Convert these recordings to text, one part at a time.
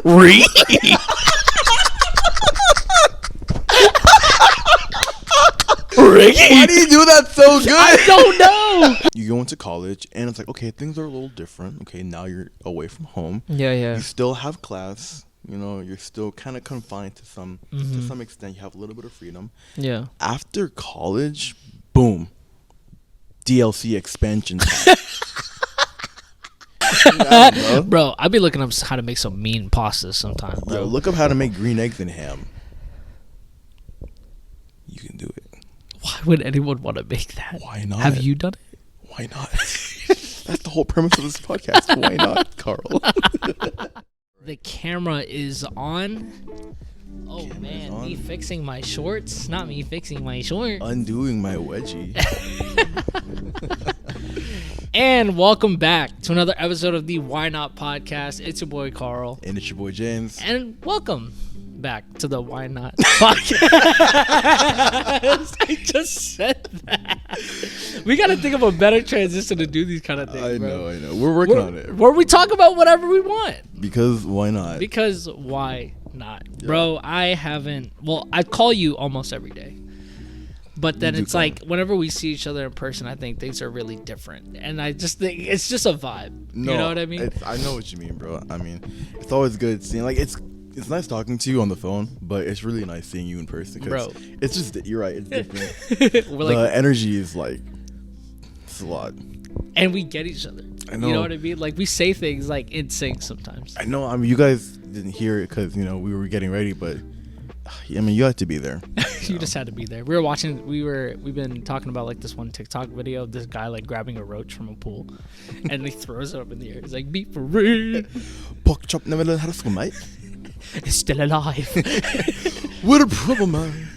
Ricky. Why do you do that so good? I don't know. You go into college and it's like, okay, things are a little different. Okay, now you're away from home. Yeah. You still have class. You know, you're still kind of confined to some extent. You have a little bit of freedom. Yeah. After college, boom, DLC expansion pack. Yeah, Bro, I be looking up how to make some mean pastas sometimes, bro. Yo, look up how to make green eggs and ham. You can do it. Why would anyone want to make that? Why not? Have you done it? Why not? That's the whole premise of this podcast. Why not, Carl? The camera is on. Oh man, me fixing my shorts, not me fixing my shorts. Undoing my wedgie. And welcome back to another episode of the Why Not podcast. It's your boy Carl. And it's your boy James. And welcome back to the Why Not podcast. I just said that. We got to think of a better transition to do these kind of things, I bro. know. We're working on it. Where we talk about whatever we want. Because why not? Because why not? Yeah. Bro, I call you almost every day. But then it's like whenever we see each other in person, I think things are really different. And I just think it's just a vibe. No, you know what I mean? I know what you mean, bro. I mean, it's always good seeing, like, it's nice talking to you on the phone, but it's really nice seeing you in person. Bro. It's just, you're right, it's different. The energy is like, it's a lot. And we get each other. I know. You know what I mean? Like, we say things like in sync sometimes. I know. I mean, you guys didn't hear it because, you know, we were getting ready, but I mean, you had to be there. You just had to be there. We've been talking about like this one TikTok video of this guy like grabbing a roach from a pool and he throws it up in the air. He's like, be for real. Pork chop never learned how to swim, mate. It's still alive. What a problem, man.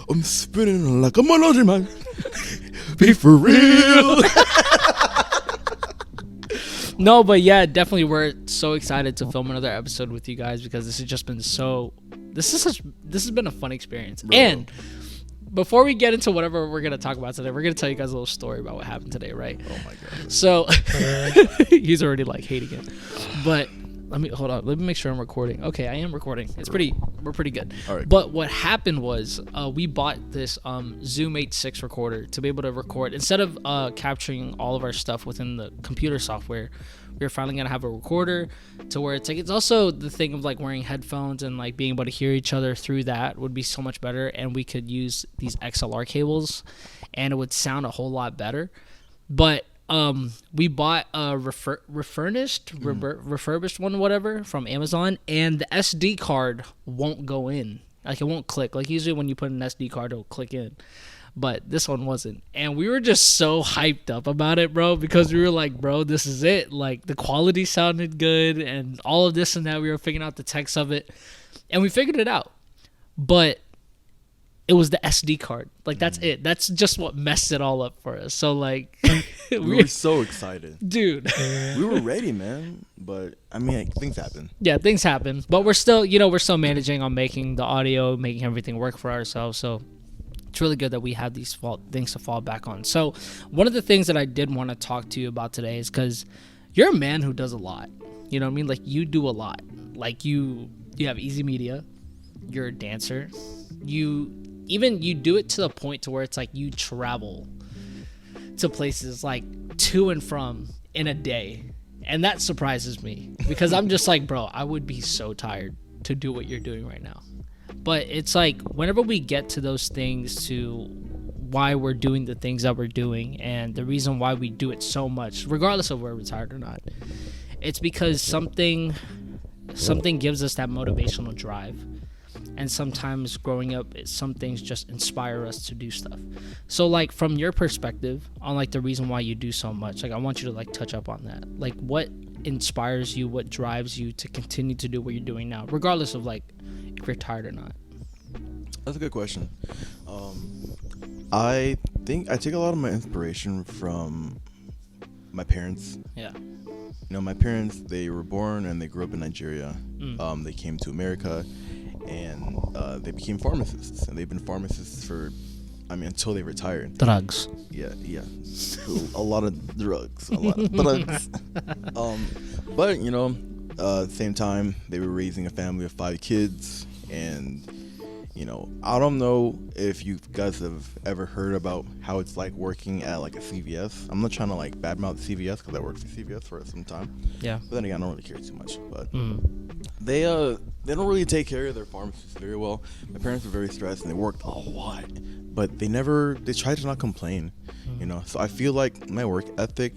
I'm spinning like a melody, man. Be for real. No, but yeah, definitely we're so excited to film another episode with you guys because this has just been this has been a fun experience. Bro. And before we get into whatever we're gonna talk about today, we're gonna tell you guys a little story about what happened today, right? Oh my god. So he's already like hating it. But let me make sure I'm recording. Okay, I am recording. We're pretty good. All right. But what happened was we bought this Zoom H6 recorder to be able to record. Instead of capturing all of our stuff within the computer software, we were finally gonna have a recorder to where it's like, it's also the thing of like wearing headphones and like being able to hear each other through that would be so much better, and we could use these XLR cables and it would sound a whole lot better. But we bought a refurbished one, whatever, from Amazon, and the SD card won't go in. Like, it won't click. Like, usually when you put an SD card, it'll click in. But this one wasn't. And we were just so hyped up about it, bro, because we were like, bro, this is it. Like, the quality sounded good and all of this and that. We were figuring out the text of it. And we figured it out. But it was the SD card. Like, that's it. That's just what messed it all up for us. So, like, we were so excited. Dude. We were ready, man. But, I mean, like, things happen. Yeah, things happen. But we're still managing on making the audio, making everything work for ourselves. So, it's really good that we have these things to fall back on. So, one of the things that I did want to talk to you about today is because you're a man who does a lot. You know what I mean? Like, you do a lot. Like, you have easy media. You're a dancer. You do it to the point to where it's like you travel to places like to and from in a day. And that surprises me because I'm just like, bro, I would be so tired to do what you're doing right now. But it's like whenever we get to those things, to why we're doing the things that we're doing and the reason why we do it so much, regardless of whether we're retired or not, it's because something gives us that motivational drive. And sometimes growing up, some things just inspire us to do stuff. So, like, from your perspective on, like, the reason why you do so much, like, I want you to, like, touch up on that. Like, what inspires you, what drives you to continue to do what you're doing now, regardless of, like, if you're tired or not? That's a good question. I think I take a lot of my inspiration from my parents. Yeah. You know, my parents, they were born and they grew up in Nigeria. They came to America. And they became pharmacists, and they've been pharmacists for, I mean, until they retired. Drugs. Yeah. A lot of drugs. But, you know, Same time, they were raising a family of 5 kids, and I don't know if you guys have ever heard about how it's like working at like a CVS. I'm not trying to like badmouth CVS because I worked for CVS for some time. Yeah. But then again, I don't really care too much. But they don't really take care of their pharmacists very well. My parents were very stressed and they worked a lot, but they tried to not complain. So I feel like my work ethic.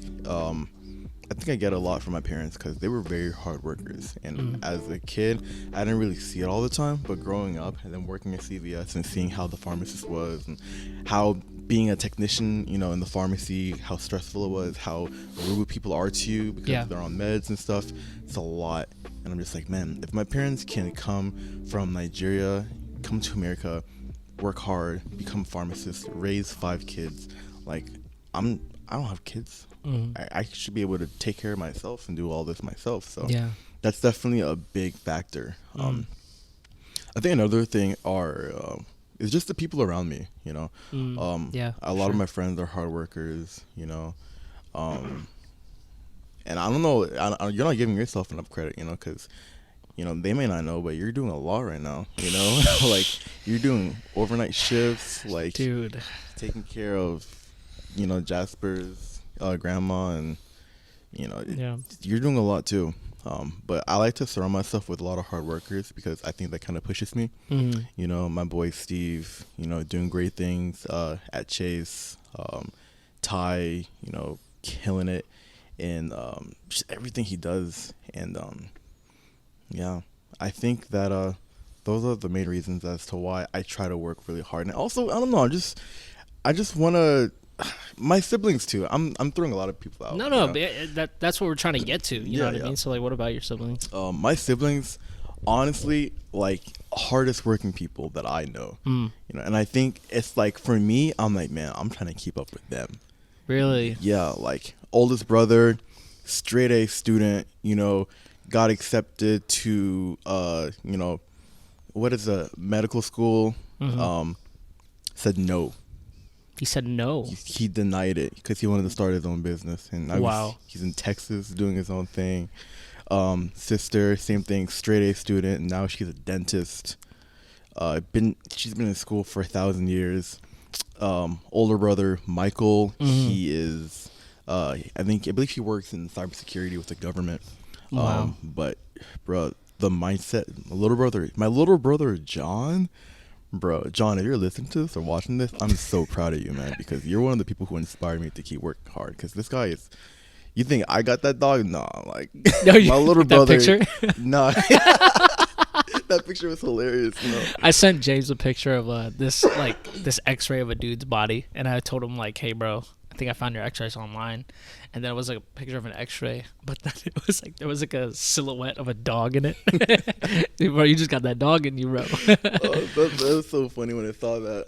I think I get a lot from my parents because they were very hard workers. And as a kid, I didn't really see it all the time. But growing up and then working at CVS and seeing how the pharmacist was and how being a technician, in the pharmacy, how stressful it was, how rude people are to you because they're on meds and stuff. It's a lot. And I'm just like, man, if my parents can come from Nigeria, come to America, work hard, become pharmacists, raise 5 kids, like I don't have kids. I should be able to take care of myself and do all this myself. So that's definitely a big factor. I think another thing is just the people around me. A lot of my friends are hard workers. And I don't know. You're not giving yourself enough credit. Because they may not know, but you're doing a lot right now. Like you're doing overnight shifts. Like dude, taking care of Jasper's grandma, and you're doing a lot too. But I like to surround myself with a lot of hard workers because I think that kind of pushes me. My boy Steve, doing great things at Chase, Ty, killing it in just everything he does. And I think that those are the main reasons as to why I try to work really hard. And also, I don't know, I just want to. My siblings too. I'm throwing a lot of people out. No, that's what we're trying to get to. You know what I mean? So like, what about your siblings? My siblings, honestly, like hardest working people that I know. And I think it's like for me, I'm like, man, I'm trying to keep up with them. Really? Yeah, like oldest brother, straight A student. Got accepted to what is a medical school. Said no. He said no. He denied it because he wanted to start his own business. And now he's in Texas doing his own thing. Sister, same thing, straight A student. And now she's a dentist. She's been in school for 1,000 years. Older brother, Michael, he is, I believe he works in cybersecurity with the government. Wow. But, bro, the mindset, my little brother, John. Bro, John, if you're listening to this or watching this, I'm so proud of you, man, because you're one of the people who inspired me to keep working hard. Because this guy is, you think I got that dog? Nah, like no, my little brother. Picture? Nah, that picture was hilarious. I sent James a picture of this X-ray of a dude's body, and I told him like, hey, bro, I think I found your X-rays online. And then it was like a picture of an X-ray, but then it was like there was like a silhouette of a dog in it. Bro, you just got that dog in you, bro. That was so funny when I saw that.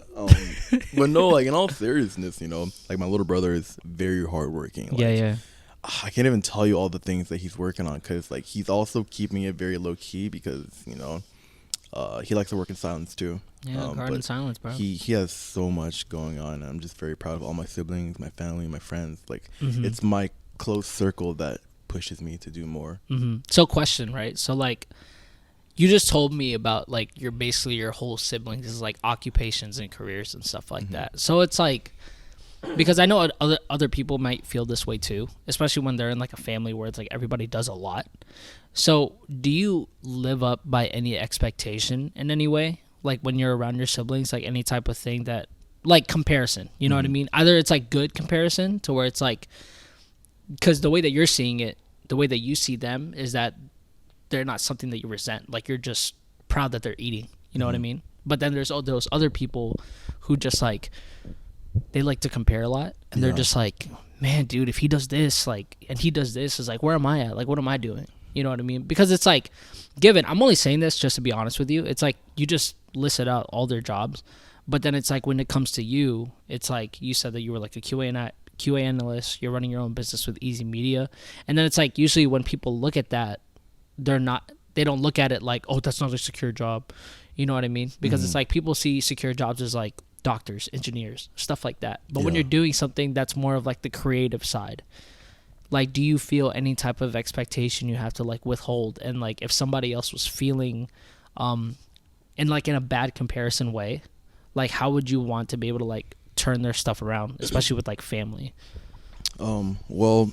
But no, like in all seriousness, like my little brother is very hardworking. Like, yeah. I can't even tell you all the things that he's working on because like he's also keeping it very low key because he likes to work in silence too. Yeah, guard in silence, bro. He has so much going on. And I'm just very proud of all my siblings, my family, my friends. Like it's my close circle that pushes me to do more. So question, right? So like you just told me about like your whole siblings is like occupations and careers and stuff like that. So it's like, because I know other people might feel this way too, especially when they're in like a family where it's like everybody does a lot. So do you live up by any expectation in any way? Like when you're around your siblings, like any type of thing that, like comparison, you know what I mean? Either it's like good comparison to where it's like, because the way that you're seeing it, the way that you see them is that they're not something that you resent. Like you're just proud that they're eating, you know what I mean? But then there's all those other people who just like, they like to compare a lot and they're just like, man, dude, if he does this, like, and he does this, is like, where am I at? Like, what am I doing? You know what I mean? Because it's like, I'm only saying this just to be honest with you. It's like, you just listed out all their jobs, but then it's like, when it comes to you, it's like, you said that you were like a QA analyst, you're running your own business with Easy Media. And then it's like, usually when people look at that, they don't look at it like, oh, that's not a secure job. You know what I mean? Because it's like, people see secure jobs as like doctors, engineers, stuff like that. But when you're doing something that's more of like the creative side, like, do you feel any type of expectation you have to like withhold? And like, if somebody else was feeling in like in a bad comparison way, like how would you want to be able to like turn their stuff around, especially with like family? Well,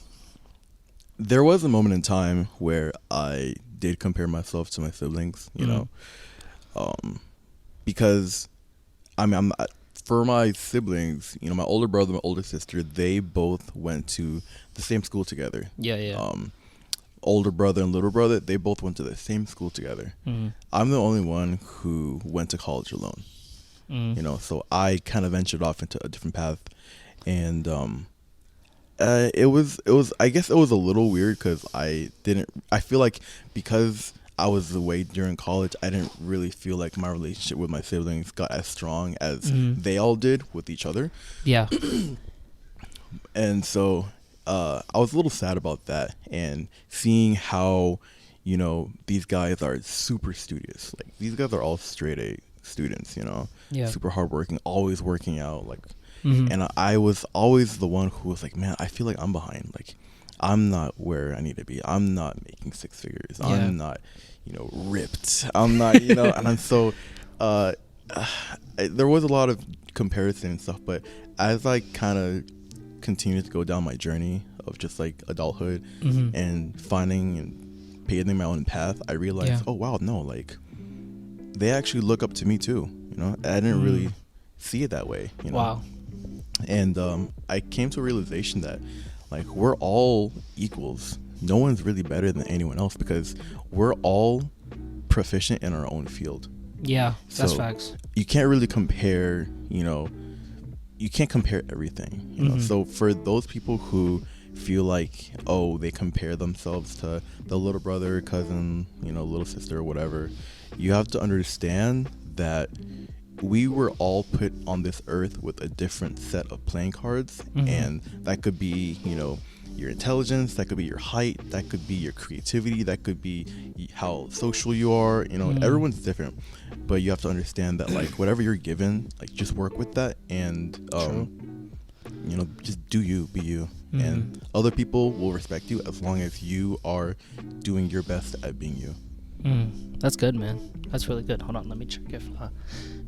there was a moment in time where I did compare myself to my siblings, you know, because for my siblings, you know, my older brother, my older sister, they both went to the same school together. Yeah. Older brother and little brother, they both went to the same school together. I'm the only one who went to college alone. You know, so I kind of ventured off into a different path, and it was I guess it was a little weird because I feel like because I was away during college, I didn't really feel like my relationship with my siblings got as strong as they all did with each other. Yeah. And so I was a little sad about that, and seeing how, you know, these guys are super studious. Like, these guys are all straight A students, you know, super hardworking, always working out, like, and I was always the one who was like, man, I feel like I'm behind. Like, I'm not where I need to be. I'm not making six figures. I'm not, you know, ripped. I'm not, you know, and I'm so, there was a lot of comparison and stuff, but as I kind of continued to go down my journey of just like adulthood and finding and paving my own path, I realized, oh wow, no, like, they actually look up to me too, you know. I didn't really see it that way, you know. Wow. And I came to a realization that, like, we're all equals. No one's really better than anyone else because we're all proficient in our own field. Yeah, that's so facts. You can't really compare, you know, you can't compare everything, you know. So for those people who feel like, oh, they compare themselves to the little brother, cousin, you know, little sister or whatever, you have to understand that we were all put on this earth with a different set of playing cards, and that could be, you know, your intelligence, that could be your height, that could be your creativity, that could be how social you are, you know. Everyone's different, but you have to understand that, like, whatever you're given, like, just work with that, and you know, just do you, be you, and other people will respect you as long as you are doing your best at being you. That's good, man. That's really good. Hold on, let me check if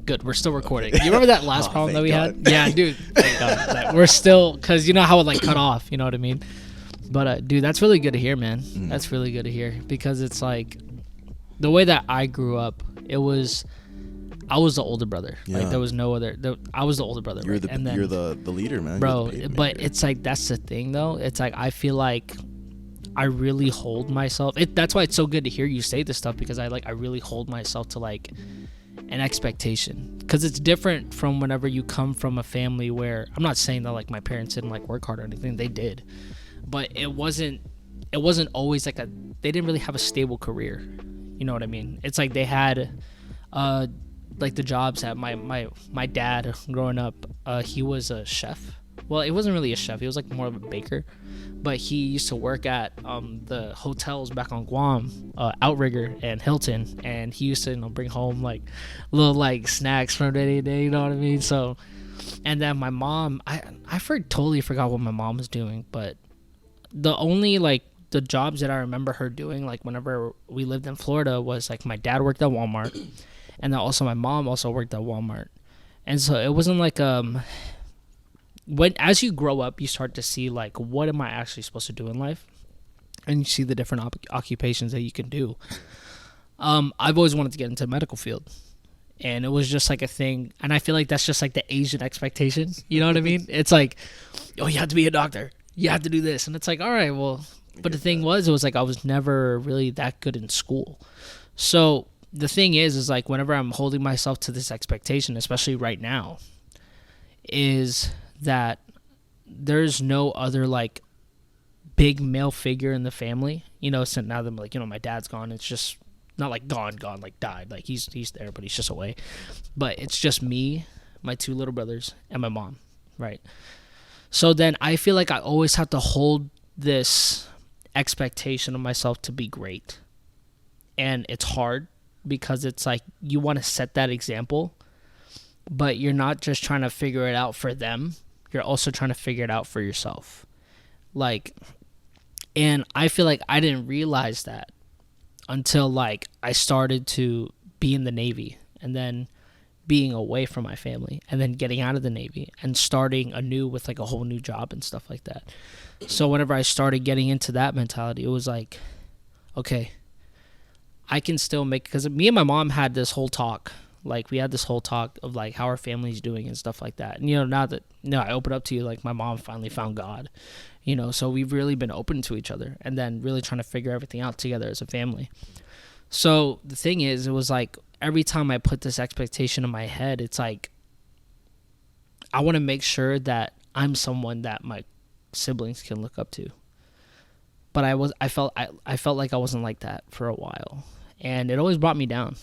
good, we're still recording. You remember that last problem that we had? Yeah, dude, thank God that we're still, because you know how it like cut off, you know what I mean? But dude, that's really good to hear, man. That's really good to hear, because it's like the way that I grew up, I was the older brother. Like, there was no other. I was the older brother. You're right? You're the leader, man, bro. But it's like, that's the thing, though. It's like, I feel like I really hold myself. That's why it's so good to hear you say this stuff, because I really hold myself to like an expectation, because it's different from whenever you come from a family where, I'm not saying that like my parents didn't like work hard or anything, they did, but it wasn't always like they didn't really have a stable career, you know what I mean? It's like they had like the jobs that my dad growing up, he was a chef. Well, it wasn't really a chef, he was like more of a baker, but he used to work at the hotels back on Guam, Outrigger and Hilton, and he used to, you know, bring home like little like snacks from day to day, you know what I mean? So, and then my mom, I totally forgot what my mom was doing, but the only like the jobs that I remember her doing, like whenever we lived in Florida, was like my dad worked at Walmart, and then also my mom also worked at Walmart, and so it wasn't like when, as you grow up, you start to see like, what am I actually supposed to do in life, and you see the different occupations that you can do. I've always wanted to get into the medical field, and it was just like a thing, and I feel like that's just like the Asian expectation, you know what I mean? It's like, oh, you have to be a doctor, you have to do this, and it's like, all right, well, but the thing was, it was like I was never really that good in school. So the thing is like, whenever I'm holding myself to this expectation, especially right now, is that there's no other like big male figure in the family, you know. So now that, like, you know, my dad's gone, it's just not like gone like died, like he's there, but he's just away. But it's just me, my two little brothers, and my mom, right? So then I feel like I always have to hold this expectation of myself to be great, and it's hard because it's like you want to set that example, but you're not just trying to figure it out for them, you're also trying to figure it out for yourself. Like, And I feel like I didn't realize that until like I started to be in the Navy, and then being away from my family, and then getting out of the Navy and starting anew with like a whole new job and stuff like that. So whenever I started getting into that mentality, it was like, okay, I can still make, because me and my mom had this whole talk. Like, we had this whole talk of like how our family's doing and stuff like that. And now that I open up to you, like my mom finally found God, so we've really been open to each other, and then really trying to figure everything out together as a family. So the thing is, it was like every time I put this expectation in my head, it's like I want to make sure that I'm someone that my siblings can look up to. But I felt like I wasn't like that for a while, and it always brought me down.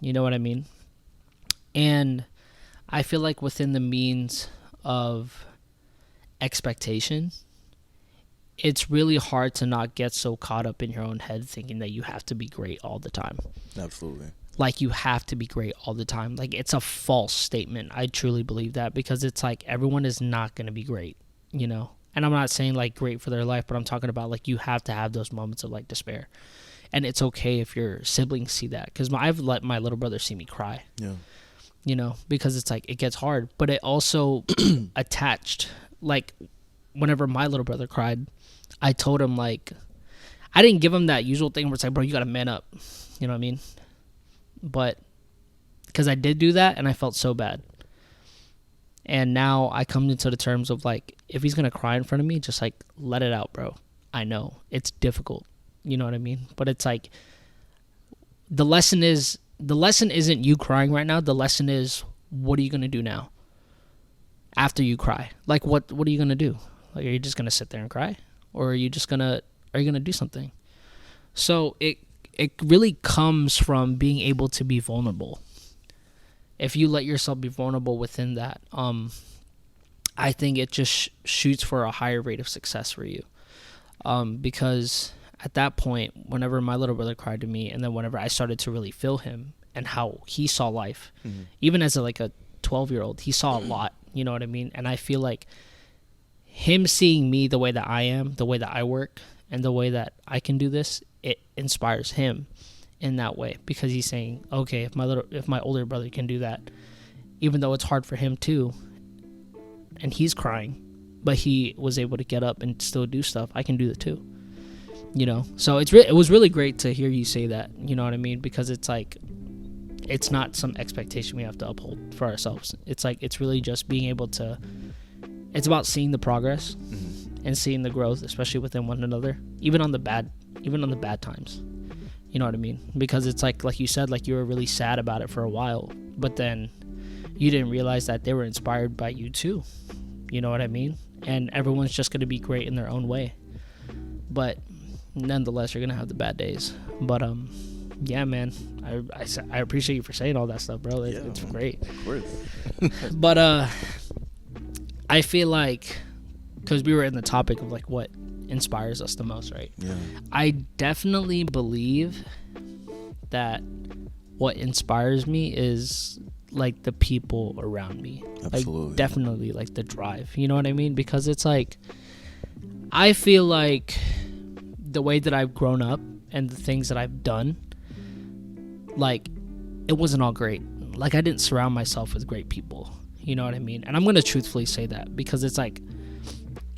You know what I mean? And I feel like within the means of expectation, it's really hard to not get so caught up in your own head thinking that you have to be great all the time. Absolutely. Like, you have to be great all the time. Like, it's a false statement. I truly believe that, because it's like everyone is not going to be great, And I'm not saying like great for their life, but I'm talking about like you have to have those moments of like despair. And it's okay if your siblings see that, because I've let my little brother see me cry. Yeah. Because it's like it gets hard. But it also attached, like whenever my little brother cried, I told him, like, I didn't give him that usual thing where it's like, bro, you got to man up. You know what I mean? But because I did do that, and I felt so bad. And now I come into the terms of like, if he's going to cry in front of me, just like let it out, bro. I know it's difficult. You know what I mean? But it's like, the lesson isn't you crying right now. The lesson is, what are you going to do now after you cry? Like, what are you going to do? Like, are you just going to sit there and cry? Or are you going to do something? So it really comes from being able to be vulnerable. If you let yourself be vulnerable within that, I think it just shoots for a higher rate of success for you. Because at that point, whenever my little brother cried to me, and then whenever I started to really feel him and how he saw life, even as a 12-year-old, he saw a lot, you know what I mean? And I feel like him seeing me the way that I am, the way that I work, and the way that I can do this, it inspires him in that way, because he's saying, okay, if my older brother can do that, even though it's hard for him too, and he's crying, but he was able to get up and still do stuff, I can do that too. So it was really great to hear you say that, you know what I mean? Because it's like, it's not some expectation we have to uphold for ourselves. It's like, it's really just being able to, it's about seeing the progress and seeing the growth, especially within one another, even on the bad times. You know what I mean? Because it's like you said, like you were really sad about it for a while, but then you didn't realize that they were inspired by you too. You know what I mean? And everyone's just going to be great in their own way. But nonetheless, you're going to have the bad days. But yeah, man, I appreciate you for saying all that stuff, bro. It's great. Of course. But I feel like, because we were in the topic of like what inspires us the most, right? Yeah. I definitely believe that what inspires me is like the people around me. Absolutely. Like, definitely like the drive. You know what I mean? Because it's like, I feel like the way that I've grown up and the things that I've done, like, it wasn't all great. Like, I didn't surround myself with great people. You know what I mean? And I'm going to truthfully say that, because it's like,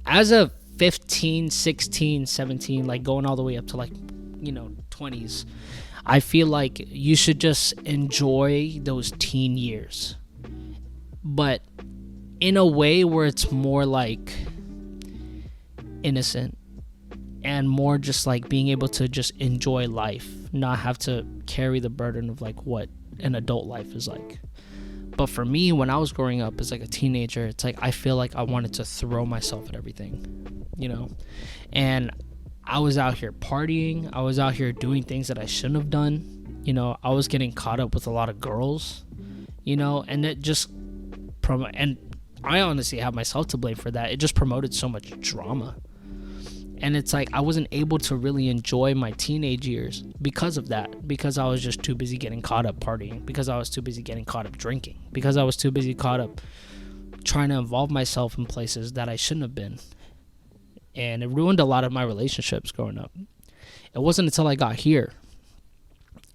as a 15, 16, 17, like going all the way up to like, 20s, I feel like you should just enjoy those teen years, but in a way where it's more like innocent and more just like being able to just enjoy life, not have to carry the burden of like what an adult life is like. But for me, when I was growing up as like a teenager, it's like I feel like I wanted to throw myself at everything, and I was out here partying. I was out here doing things that I shouldn't have done. I was getting caught up with a lot of girls, and it just and I honestly have myself to blame for that. It just promoted so much drama. And it's like I wasn't able to really enjoy my teenage years because of that, because I was just too busy getting caught up partying, because I was too busy getting caught up drinking, because I was too busy caught up trying to involve myself in places that I shouldn't have been. and it ruined a lot of my relationships growing up. It wasn't until I got here,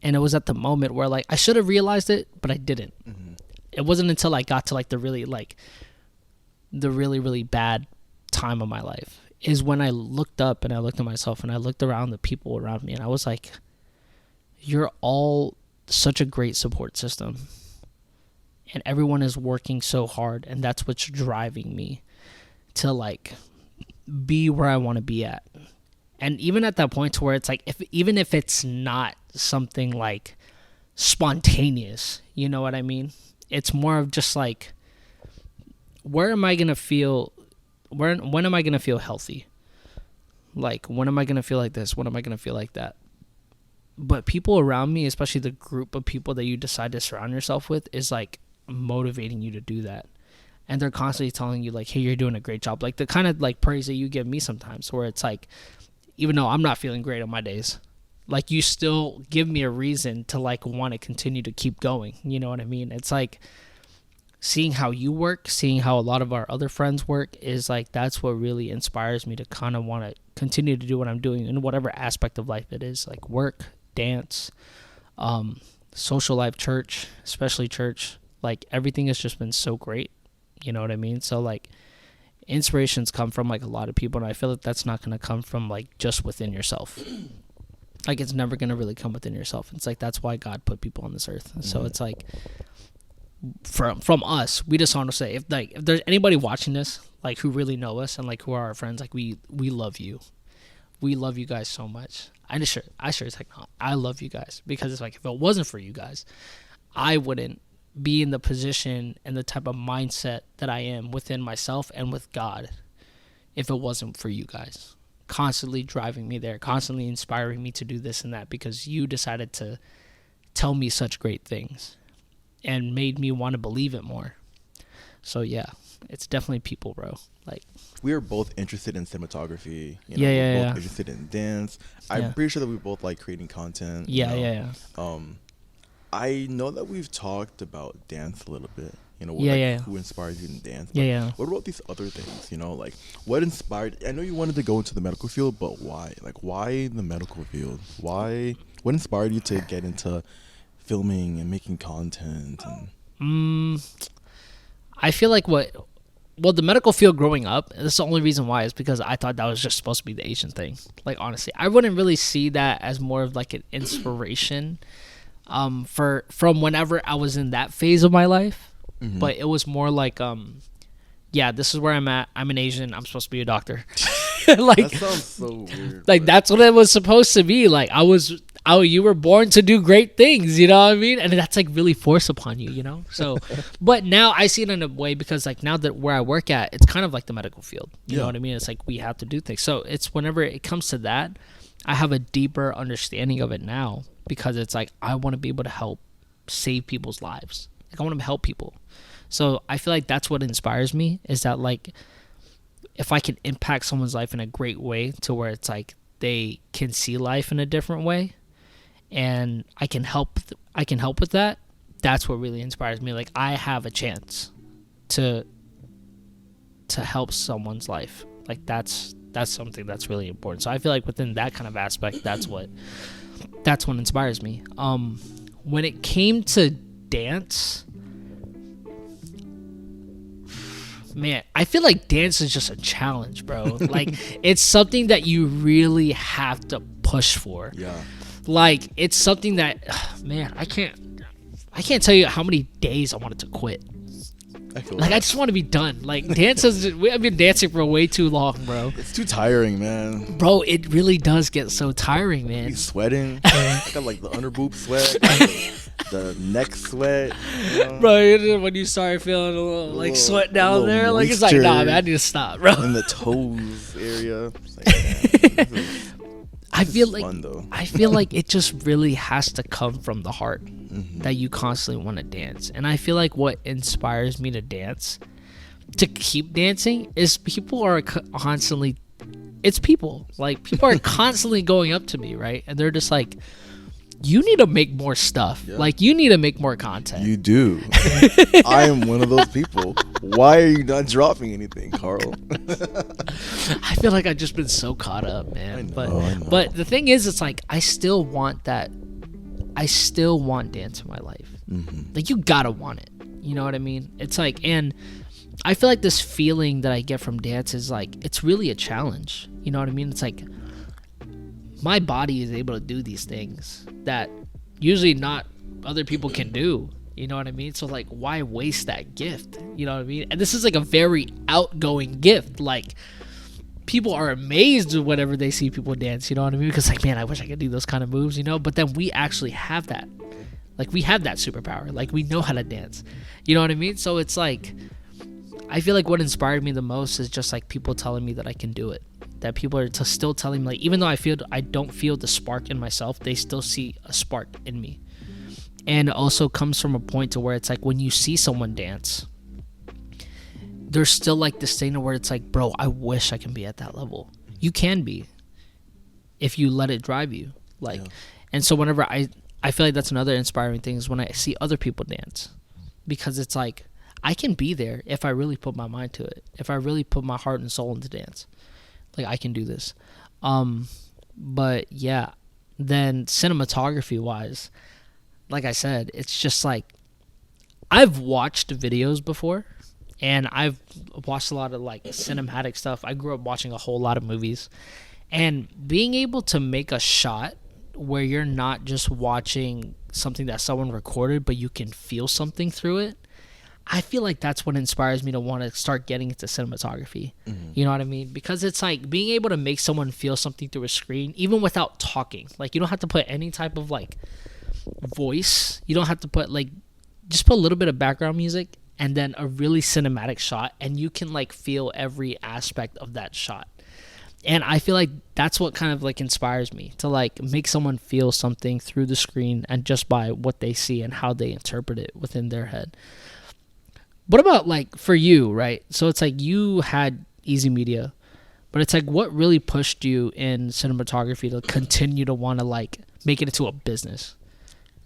and it was at the moment where like I should have realized it, but I didn't. Mm-hmm. It wasn't until I got to like the really really bad time of my life is when I looked up and I looked at myself and I looked around the people around me, and I was like, you're all such a great support system, and everyone is working so hard, and that's what's driving me to like be where I want to be at. And even at that point to where it's like, even if it's not something like spontaneous, you know what I mean? It's more of just like, where am I going to feel, when am I going to feel healthy? Like, when am I going to feel like this? When am I going to feel like that? But people around me, especially the group of people that you decide to surround yourself with, is like motivating you to do that. And they're constantly telling you like, hey, you're doing a great job. Like the kind of like praise that you give me sometimes, where it's like, even though I'm not feeling great on my days, like you still give me a reason to like want to continue to keep going. You know what I mean? It's like seeing how you work, seeing how a lot of our other friends work is like, that's what really inspires me to kind of want to continue to do what I'm doing in whatever aspect of life it is, like work, dance, social life, church, especially church. Like everything has just been so great. You know what I mean? So like inspirations come from like a lot of people, and I feel like that's not going to come from like just within yourself. Like it's never going to really come within yourself. It's like, that's why God put people on this earth. So it's like from us, we just want to say, if there's anybody watching this, like who really know us and like who are our friends, like we love you. We love you guys so much. I sure it's like, no, I love you guys, because it's like, if it wasn't for you guys, I wouldn't be in the position and the type of mindset that I am within myself and with God if it wasn't for you guys constantly driving me there, constantly inspiring me to do this and that, because you decided to tell me such great things and made me want to believe it more. So yeah, it's definitely people, bro. Like, we are both interested in cinematography. We're both interested in dance. I'm pretty sure that we both like creating content. I know that we've talked about dance a little bit. Who inspires you in dance? What about these other things? Like what inspired? I know you wanted to go into the medical field, but why? Like, why the medical field? Why? What inspired you to get into filming and making content? I feel like the medical field growing up, that's the only reason why, is because I thought that was just supposed to be the Asian thing. Like, honestly, I wouldn't really see that as more of like an inspiration from whenever I was in that phase of my life. Mm-hmm. But it was more like, this is where I'm at. I'm an Asian. I'm supposed to be a doctor. Like, that sounds so weird. Like, that's what it was supposed to be. Like, you were born to do great things, you know what I mean? And that's like really forced upon you, you know? So, but now I see it in a way, because like now that where I work at, it's kind of like the medical field. You know what I mean? It's like we have to do things. So it's whenever it comes to that, I have a deeper understanding of it now, because it's like, I want to be able to help save people's lives. Like, I want to help people. So I feel like that's what inspires me, is that like, if I can impact someone's life in a great way to where it's like they can see life in a different way, and I can help with that, that's what really inspires me. Like, I have a chance to help someone's life. Like, that's something that's really important. So I feel like within that kind of aspect, that's what inspires me. When it came to dance, man, I feel like dance is just a challenge, bro. Like, it's something that you really have to push for. Yeah. Like, it's something that, man, I can't tell you how many days I wanted to quit. I just want to be done. Like, I've been dancing for way too long, bro. It's too tiring, man. Bro, it really does get so tiring, man. You sweating. I got like the underboob sweat, the neck sweat. Bro, when you start feeling a little like sweat down there, like, it's like, nah, man, I need to stop, bro. In the toes area. It's like, man, I feel like it just really has to come from the heart, that you constantly want to dance. And I feel like what inspires me to dance, to keep dancing, is people are constantly, it's people. Like, people are constantly going up to me, right? And they're just like, you need to make more stuff. Yeah. Like, you need to make more content. You do. I am one of those people. Why are you not dropping anything, Karl? I feel like I've just been so caught up, man. I know. But the thing is, it's like, I still want that. I still want dance in my life. Mm-hmm. Like, you gotta want it. You know what I mean? It's like, and I feel like this feeling that I get from dance is like, it's really a challenge. You know what I mean? It's like, my body is able to do these things that usually not other people can do. You know what I mean? So, like, why waste that gift? You know what I mean? And this is like a very outgoing gift. Like, people are amazed whenever they see people dance. You know what I mean? Because, like, man, I wish I could do those kind of moves, you know? But then we actually have that. Like, we have that superpower. Like, we know how to dance. You know what I mean? So it's like, I feel like what inspired me the most is just like people telling me that I can do it. That people are still telling me, like, even though I don't feel the spark in myself, they still see a spark in me. And it also comes from a point to where it's like, when you see someone dance, there's still like this thing where it's like, bro, I wish I can be at that level. You can be, if you let it drive you. Like, yeah. And so whenever I feel like that's another inspiring thing is when I see other people dance, because it's like, I can be there if I really put my mind to it. If I really put my heart and soul into dance, like, I can do this. But yeah, then cinematography wise, like I said, it's just like, I've watched videos before, and I've watched a lot of like cinematic stuff. I grew up watching a whole lot of movies, and being able to make a shot where you're not just watching something that someone recorded, but you can feel something through it, I feel like that's what inspires me to want to start getting into cinematography. Mm-hmm. You know what I mean? Because it's like being able to make someone feel something through a screen, even without talking. Like, you don't have to put any type of like voice. You don't have to put like, just put a little bit of background music and then a really cinematic shot, and you can like feel every aspect of that shot. And I feel like that's what kind of like inspires me to like make someone feel something through the screen and just by what they see and how they interpret it within their head. What about like for you, right? So it's like you had Easy Media, but it's like, what really pushed you in cinematography to continue to want to like make it into a business?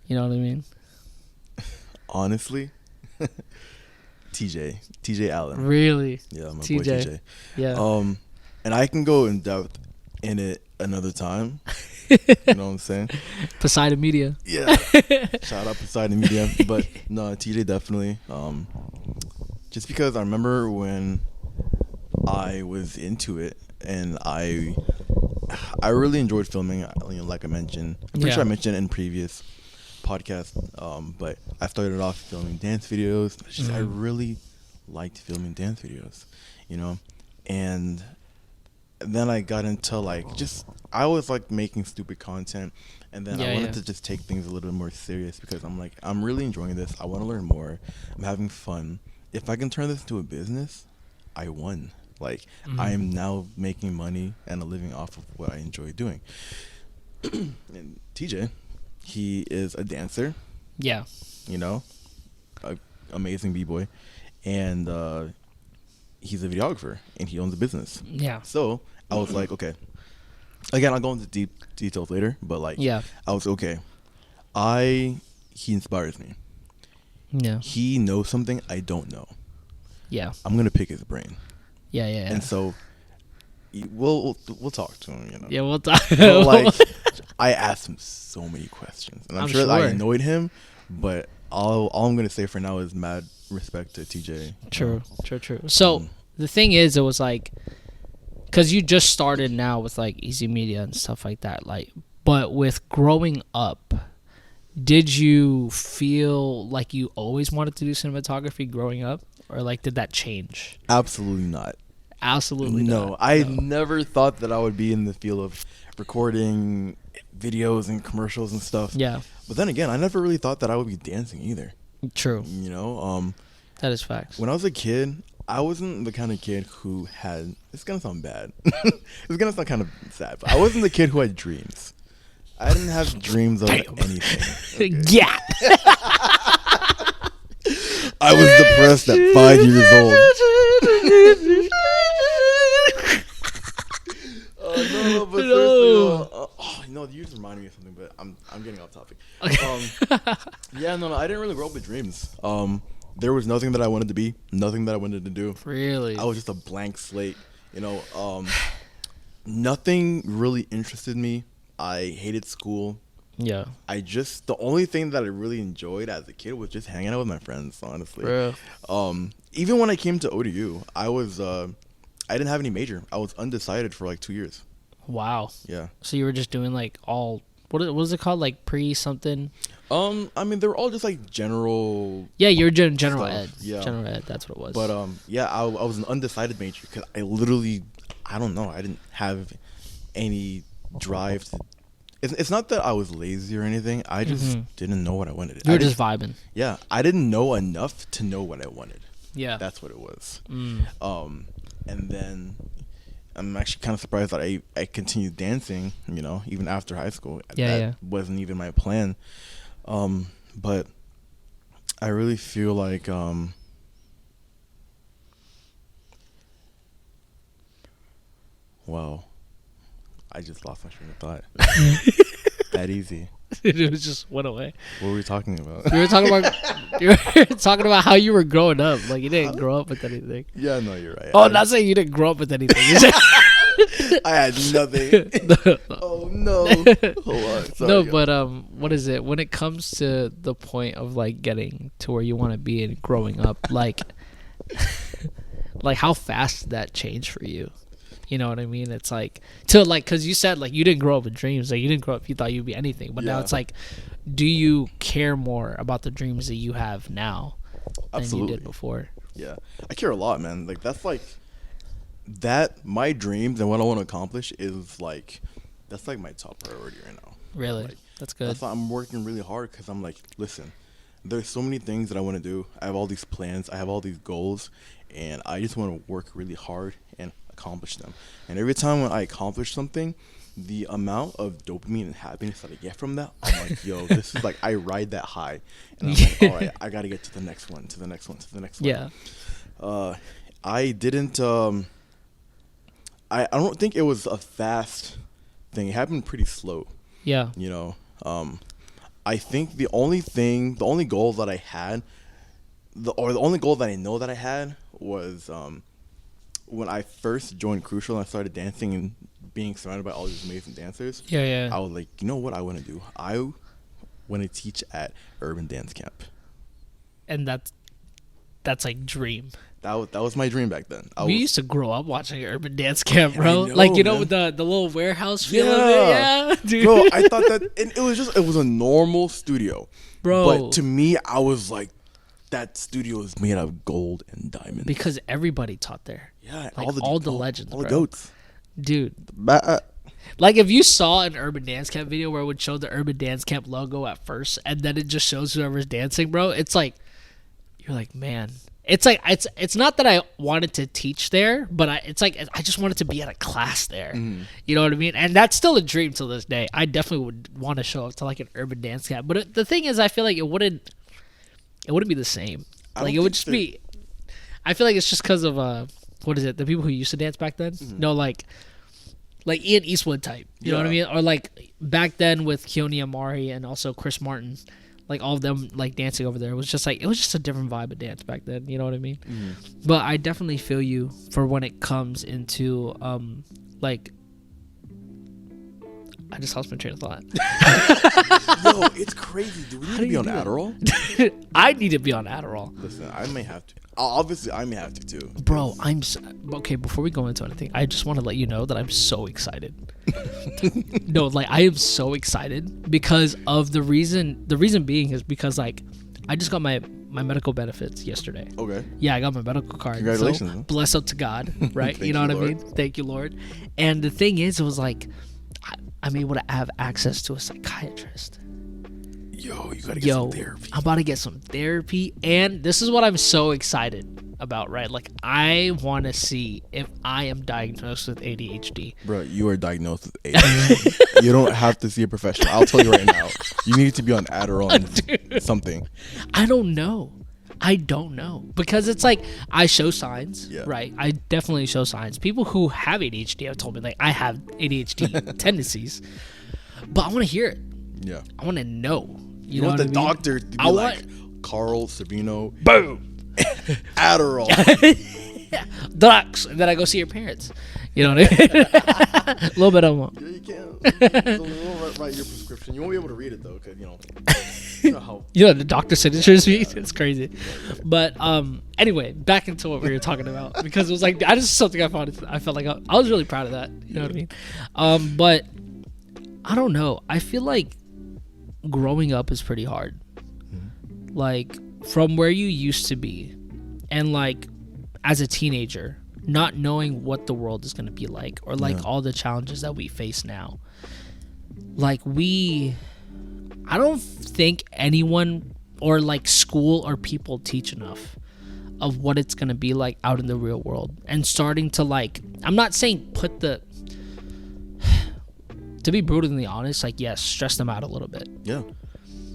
You know what I mean? Honestly, TJ Allen. Really? Yeah, my boy TJ. Yeah. And I can go in depth in it another time. You know what I'm saying? Poseidon Media. Yeah. Shout out Poseidon Media. But no, TJ definitely. Just because I remember when I was into it, and I really enjoyed filming. You know, like I mentioned, I'm pretty sure I mentioned it in previous podcasts. But I started off filming dance videos. I really liked filming dance videos, you know, and then I got into like I always like making stupid content, and then I wanted to just take things a little bit more serious because I'm like, I'm really enjoying this. I want to learn more. I'm having fun. If I can turn this into a business, I won. Like, I am now making money and a living off of what I enjoy doing. And TJ, he is a dancer. Yeah. You know, an amazing b-boy, and he's a videographer, and he owns a business. Yeah. So I was like, okay. Again, I'll go into deep details later, but like, I was okay. He inspires me. Yeah. He knows something I don't know. Yeah. I'm gonna pick his brain. Yeah. And so we'll talk to him, you know. Yeah, we'll talk. Like, I asked him so many questions, and I'm sure that I annoyed him, but all I'm gonna say for now is mad respect to TJ. True. So the thing is, it was like, because you just started now with like Easy Media and stuff like that, like, but with growing up, did you feel like you always wanted to do cinematography growing up, or like did that change? Absolutely not. Absolutely no. not. I never thought that I would be in the field of recording videos and commercials and stuff. Yeah. But then again, I never really thought that I would be dancing either. True. You know, that is facts. When I was a kid, I wasn't the kind of kid who had, it's gonna sound bad. It's gonna sound kind of sad, but I wasn't the kid who had dreams. I didn't have dreams of anything. Okay. Yeah. I was depressed at 5 years old. No, but seriously, you just reminded me of something. But I'm I'm getting off topic. Okay. Yeah, no, I didn't really grow up with dreams. There was nothing that I wanted to be, nothing that I wanted to do. Really? I was just a blank slate. Nothing really interested me. I hated school. Yeah. The only thing that I really enjoyed as a kid was just hanging out with my friends, honestly. Bro. Even when I came to ODU, I didn't have any major. I was undecided for like 2 years. Wow. Yeah. So you were just doing like all, what was it called? Like pre something? I mean, they were all just like general. Yeah, you were doing general stuff. ed. Yeah. General ed, that's what it was. But yeah, I was an undecided major because I don't know, I didn't have any drive to. It's not that I was lazy or anything. I just didn't know what I wanted. You were just vibing. Yeah, I didn't know enough to know what I wanted. Yeah. That's what it was. And then I'm actually kind of surprised that I continued dancing, even after high school. That wasn't even my plan. But I really feel like wow, I just lost my train of thought. That easy. It was just went away. What were we talking about? You were talking about how you were growing up. Like you didn't grow up with anything. Yeah, no, you're right. Oh, not saying you didn't grow up with anything. I had nothing. Oh no. Hold on. Sorry, no, but what is it? When it comes to the point of like getting to where you want to be and growing up, like how fast did that change for you? You know what I mean? It's like because you said like you didn't grow up with dreams. Like you didn't grow up, you thought you'd be anything. But now it's like, do you care more about the dreams that you have now than you did before? Yeah, I care a lot, man. Like that's like that. My dreams and what I want to accomplish is like that's like my top priority right now. Really, like, that's good. That's why I'm working really hard because I'm like, listen, there's so many things that I want to do. I have all these plans. I have all these goals, and I just want to work really hard and accomplish them. And every time when I accomplish something, the amount of dopamine and happiness that I get from that, I'm like, yo, this is like I ride that high, and I'm like, all right, I gotta get to the next one, to the next one, to the next one. Yeah. I didn't. I don't think it was a fast thing. It happened pretty slow. Yeah. I think the only goal that I had, the only goal that I know that I had was when I first joined Crucial and I started dancing and being surrounded by all these amazing dancers. Yeah. I was like, you know what I want to do? I want to teach at Urban Dance Camp. And that's like dream. That was my dream back then. We used to grow up watching Urban Dance Camp, bro. Know, like man. With the little warehouse feel of it. Yeah, dude. Bro, I thought that it was a normal studio. Bro. But to me, I was like, that studio is made out of gold and diamonds. Because everybody taught there. Yeah, like all the legends, all bro. the goats. Dude. Like if you saw an Urban Dance Camp video where it would show the Urban Dance Camp logo at first and then it just shows whoever's dancing, bro, it's like, you're like, man. It's like, it's not that I wanted to teach there, but it's like, I just wanted to be at a class there. You know what I mean? And that's still a dream till this day. I definitely would want to show up to like an Urban Dance Camp. But the thing is, I feel like it wouldn't be the same. Like it would just be, I feel like it's just because of, what is it? The people who used to dance back then? No, like Ian Eastwood type. You know what I mean? Or like back then with Keone Amari and also Chris Martin, like all of them like dancing over there. It was just a different vibe of dance back then. You know what I mean? But I definitely feel you for when it comes into like. I just lost my train of thought. Yo, it's crazy. Do we need to be on Adderall? I need to be on Adderall. Listen, I may have to. Obviously, I may have to too. Bro, okay. Before we go into anything, I just want to let you know that I'm so excited. No, like I am so excited because of the reason. The reason being is because like I just got my medical benefits yesterday. Okay. Yeah, I got my medical card. Congratulations. So, bless up to God, right? You know what Lord. I mean? Thank you, Lord. And the thing is, it was like I'm able to have access to a psychiatrist. Yo, you gotta get some therapy. I'm about to get some therapy, and this is what I'm so excited about, right? Like, I want to see if I am diagnosed with ADHD. Bro, you are diagnosed with ADHD. You don't have to see a professional. I'll tell you right now. You need to be on Adderall and something. I don't know. Because it's like, I show signs, right? I definitely show signs. People who have ADHD have told me, like, I have ADHD tendencies. But I want to hear it. Yeah. I want to know. You want the doctor to be like Carl Savino. Boom. Adderall. Drugs. And then I go see your parents. You know what I mean? A little bit of them. Yeah, you can. So we'll write your prescription. You won't be able to read it though, because you know the doctor signatures me. It's crazy. But anyway, back into what we were talking about, because it was like I just something I found. I felt like I was really proud of that. You know what I mean? But I don't know. I feel like growing up is pretty hard. Mm-hmm. Like from where you used to be, and like as a teenager, not knowing what the world is going to be like, or like all the challenges that we face now. Like I don't think anyone or like school or people teach enough of what it's going to be like out in the real world, and starting to like, I'm not saying to be brutally honest, like, yes, stress them out a little bit. Yeah.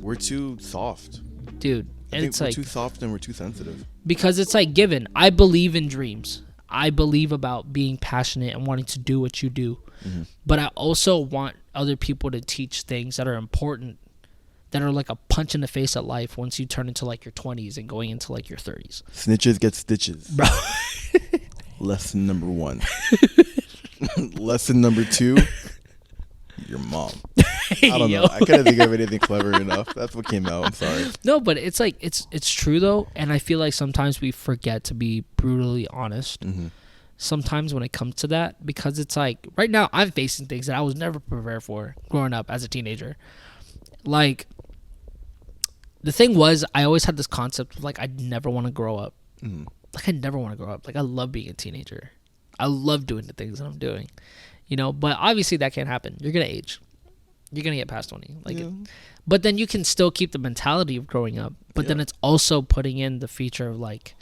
We're too soft. Dude. I think we're too soft and we're too sensitive. Because it's like given. I believe in dreams. I believe about being passionate and wanting to do what you do. Mm-hmm. But I also want other people to teach things that are important, that are like a punch in the face at life once you turn into like your 20s and going into like your 30s. Snitches get stitches. Bro. Lesson number 1. Lesson number 2. Your mom. I don't know. I couldn't think of anything clever enough. That's what came out. I'm sorry. No, but it's like it's true though, and I feel like sometimes we forget to be brutally honest. Mm-hmm. Sometimes when it comes to that, because it's like right now I'm facing things that I was never prepared for growing up as a teenager. Like the thing was, I always had this concept of like I'd never want to grow up. Mm-hmm. Like I never want to grow up. Like I love being a teenager. I love doing the things that I'm doing. You know, but obviously that can't happen. You're going to age. You're going to get past 20. Like, but then you can still keep the mentality of growing up. But then it's also putting in the feature of like,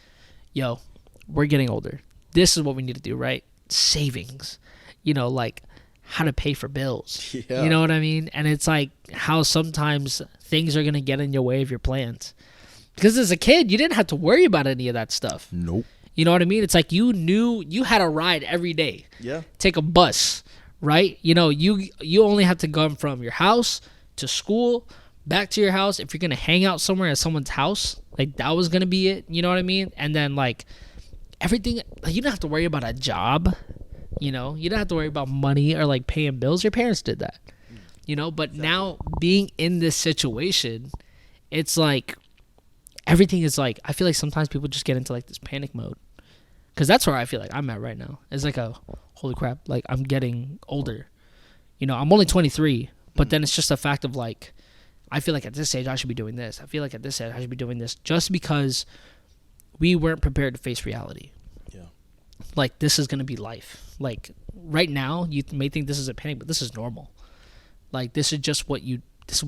yo, we're getting older. This is what we need to do, right? Savings. You know, like how to pay for bills. Yeah. You know what I mean? And it's like how sometimes things are going to get in your way of your plans. Because as a kid, you didn't have to worry about any of that stuff. Nope. You know what I mean? It's like you knew you had a ride every day. Yeah. Take a bus, right? You know, you only have to go from your house to school, back to your house. If you're going to hang out somewhere at someone's house, like that was going to be it. You know what I mean? And then like everything, like, you don't have to worry about a job. You know, you don't have to worry about money or like paying bills. Your parents did that, you know, but now being in this situation, it's like everything is like, I feel like sometimes people just get into like this panic mode. Because that's where I feel like I'm at right now. It's like holy crap, like I'm getting older. You know, I'm only 23, but then it's just a fact of like, I feel like at this age I should be doing this. I feel like at this age I should be doing this, just because we weren't prepared to face reality. Yeah. Like this is going to be life. Like right now you may think this is a panic, but this is normal. Like this is what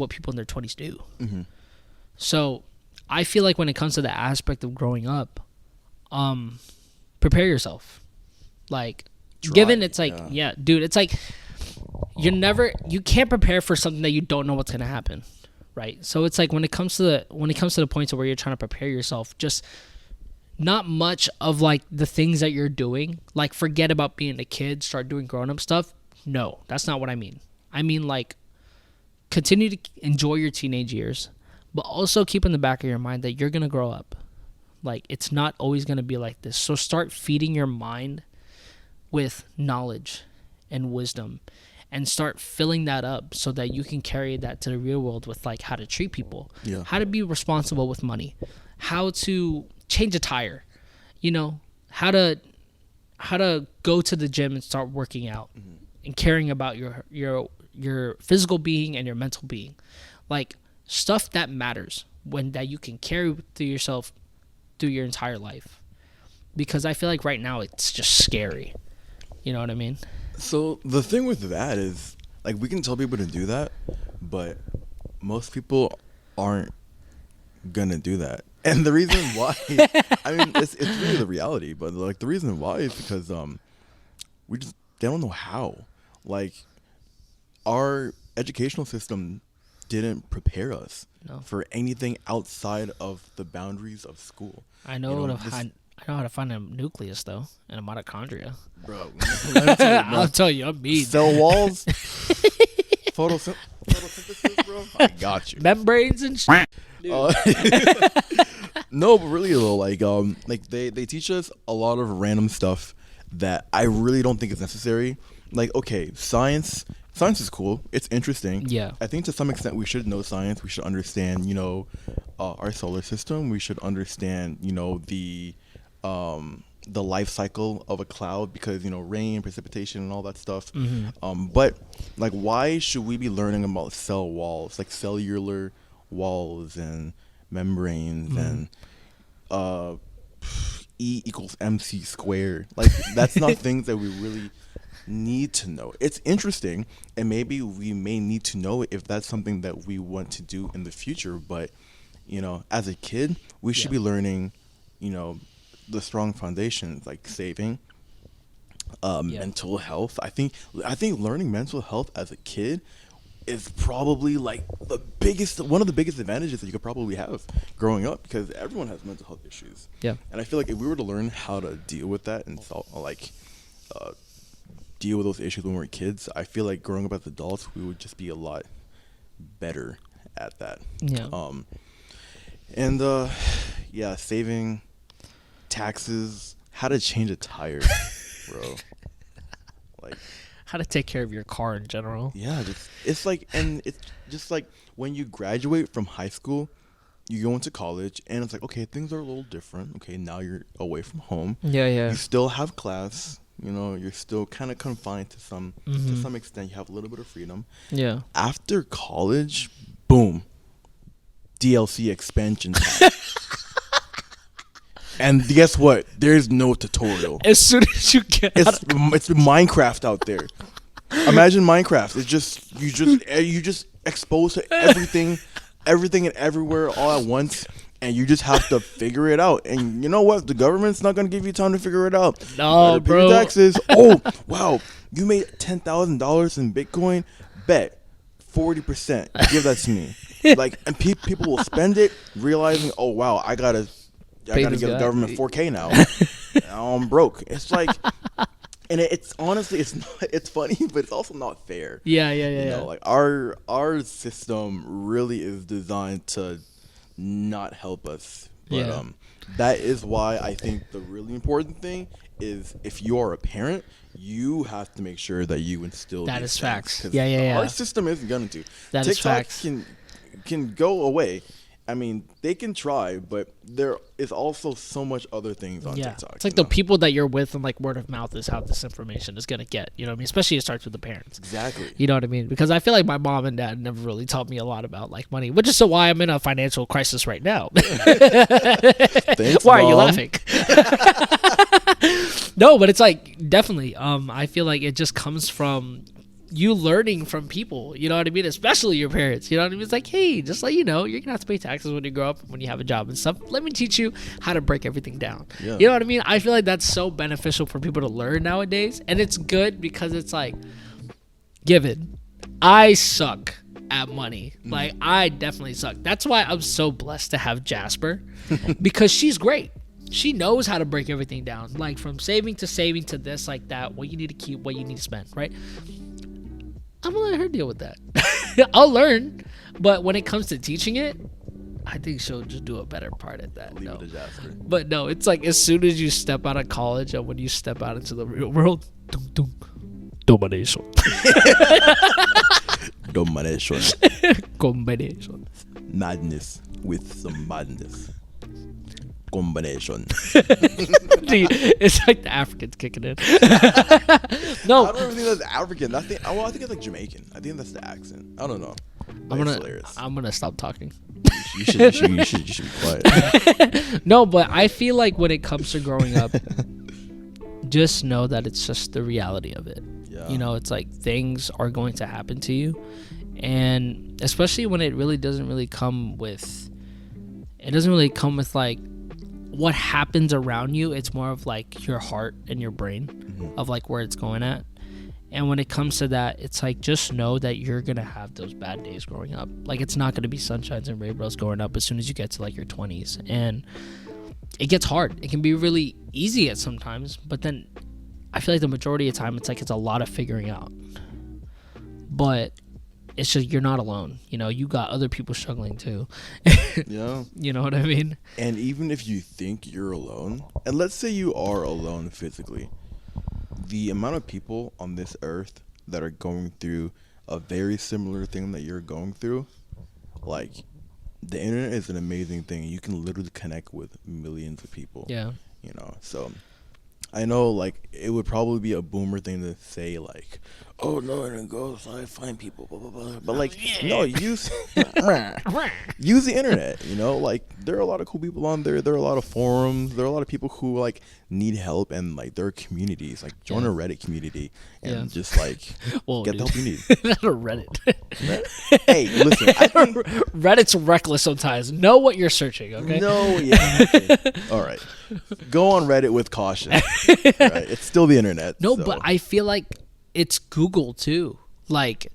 people in their 20s do. Mm-hmm. So I feel like when it comes to the aspect of growing up, prepare yourself. Like, given it's like, yeah, dude, it's like you can't prepare for something that you don't know what's gonna happen, right? So it's like when it comes to the points of where you're trying to prepare yourself, just not much of like the things that you're doing. Like, forget about being a kid, start doing grown up stuff. No, that's not what I mean. I mean like continue to enjoy your teenage years, but also keep in the back of your mind that you're gonna grow up. Like, it's not always going to be like this. So start feeding your mind with knowledge and wisdom, and start filling that up so that you can carry that to the real world with like how to treat people, how to be responsible with money, how to change a tire, you know, how to go to the gym and start working out, and caring about your physical being and your mental being. Like stuff that matters, that you can carry through yourself through your entire life. Because I feel like right now it's just scary. You know what I mean? So the thing with that is, like, we can tell people to do that, but most people aren't gonna do that. And the reason why, I mean, it's really the reality, but like the reason why is because they don't know how. Like, our educational system didn't prepare us for anything outside of the boundaries of school. I know how to find a nucleus though, and a mitochondria. Bro, I'll tell you, I'm mean. Cell walls, photosynthesis, bro. I got you. Membranes and shit. No, but really though, like they teach us a lot of random stuff that I really don't think is necessary. Like, okay, science is cool. It's interesting. Yeah. I think to some extent we should know science. We should understand, our solar system. We should understand, the life cycle of a cloud, because rain, precipitation, and all that stuff. But like, why should we be learning about cell walls, like cellular walls and membranes and E equals MC squared? Like, that's not things that we really need to know. It's interesting, and maybe we may need to know it if that's something that we want to do in the future. But as a kid, we should be learning the strong foundations, like saving, mental health. I think learning mental health as a kid is probably like one of the biggest advantages that you could probably have growing up, because everyone has mental health issues. Yeah. And I feel like if we were to learn how to deal with that and deal with those issues when we were kids, I feel like growing up as adults, we would just be a lot better at that. Yeah. Saving, taxes, how to change a tire, bro. Like, how to take care of your car in general. Yeah, it's just like when you graduate from high school, you go into college, and it's like, okay, things are a little different. Okay, now you're away from home. Yeah. You still have class. You're still kind of confined to some extent. You have a little bit of freedom. Yeah. After college, boom, DLC expansion pack. And guess what? There's no tutorial. As soon as you get it's Minecraft out there. Imagine Minecraft. It's just you just exposed to everything and everywhere all at once, and you just have to figure it out. And you know what? The government's not gonna give you time to figure it out. No, bro. Pay your taxes. Oh, wow! You made $10,000 in Bitcoin. Bet 40%. Give that to me. Like, and people will spend it, realizing, oh wow, I gotta give the government $4K now. Now I'm broke. It's like, and it's honestly, it's funny, but it's also not fair. Yeah. Like, our system really is designed to not help us. But that is why I think the really important thing is, if you are a parent, you have to make sure that you instill that these is things, facts. 'cause Yeah. Our system isn't going to. That TikTok is facts. can go away. I mean, they can try, but there is also so much other things on TikTok. It's like the people that you're with, and like word of mouth is how this information is gonna get. You know what I mean? Especially it starts with the parents. Exactly. You know what I mean? Because I feel like my mom and dad never really taught me a lot about like money, which is so why I'm in a financial crisis right now. Thanks, why are you Mom. laughing? No, but it's like definitely. I feel like it just comes from you learning from people, you know what I mean? Especially your parents, you know what I mean? It's like, hey, just let you know, you're gonna have to pay taxes when you grow up, when you have a job and stuff. Let me teach you how to break everything down. Yeah. You know what I mean? I feel like that's so beneficial for people to learn nowadays, and it's good because it's like, given, I suck at money. Like, I definitely suck. That's why I'm so blessed to have Jasper, because she's great. She knows how to break everything down, like from saving to this, like that, what you need to keep, what you need to spend, right? I'm gonna let her deal with that. I'll learn, but when it comes to teaching it, I think she'll just do a better part at that. Leave it to Jasper. But no, it's like as soon as you step out of college and when you step out into the real world, domination. Combination. Madness with some madness. Combination. It's like the Africans kicking in. No, I don't even think that's African. I think it's like Jamaican. I think that's the accent. I don't know. I'm gonna stop talking. You should be quiet. No, but I feel like when it comes to growing up, just know that it's just the reality of it. Yeah. You know, it's like things are going to happen to you, and especially when it really doesn't really come with like what happens around you. It's more of like your heart and your brain of like where it's going at. And when it comes to that, it's like, just know that you're gonna have those bad days growing up. Like, it's not gonna be sunshines and rainbows growing up as soon as you get to like your 20s, and it gets hard. It can be really easy at sometimes, but then I feel like the majority of the time it's like it's a lot of figuring out. But it's just you're not alone. You know, you got other people struggling too. Yeah. You know what I mean? And even if you think you're alone, and let's say you are alone physically, the amount of people on this earth that are going through a very similar thing that you're going through, like, the internet is an amazing thing. You can literally connect with millions of people. Yeah. You know, so I know, like, it would probably be a boomer thing to say, like, oh, no, I don't go outside, find people, blah, blah, blah. But, like, no, use the internet, you know? Like, there are a lot of cool people on there. There are a lot of forums. There are a lot of people who, like, need help, and, like, there are communities. Like, join a Reddit community and just, like, get the help you need. Not a Reddit. Hey, listen. Reddit's reckless sometimes. Know what you're searching, okay? No, yeah. Okay. All right. Go on Reddit with caution. Right? It's still the internet. No, so. but I feel like it's Google too. Like,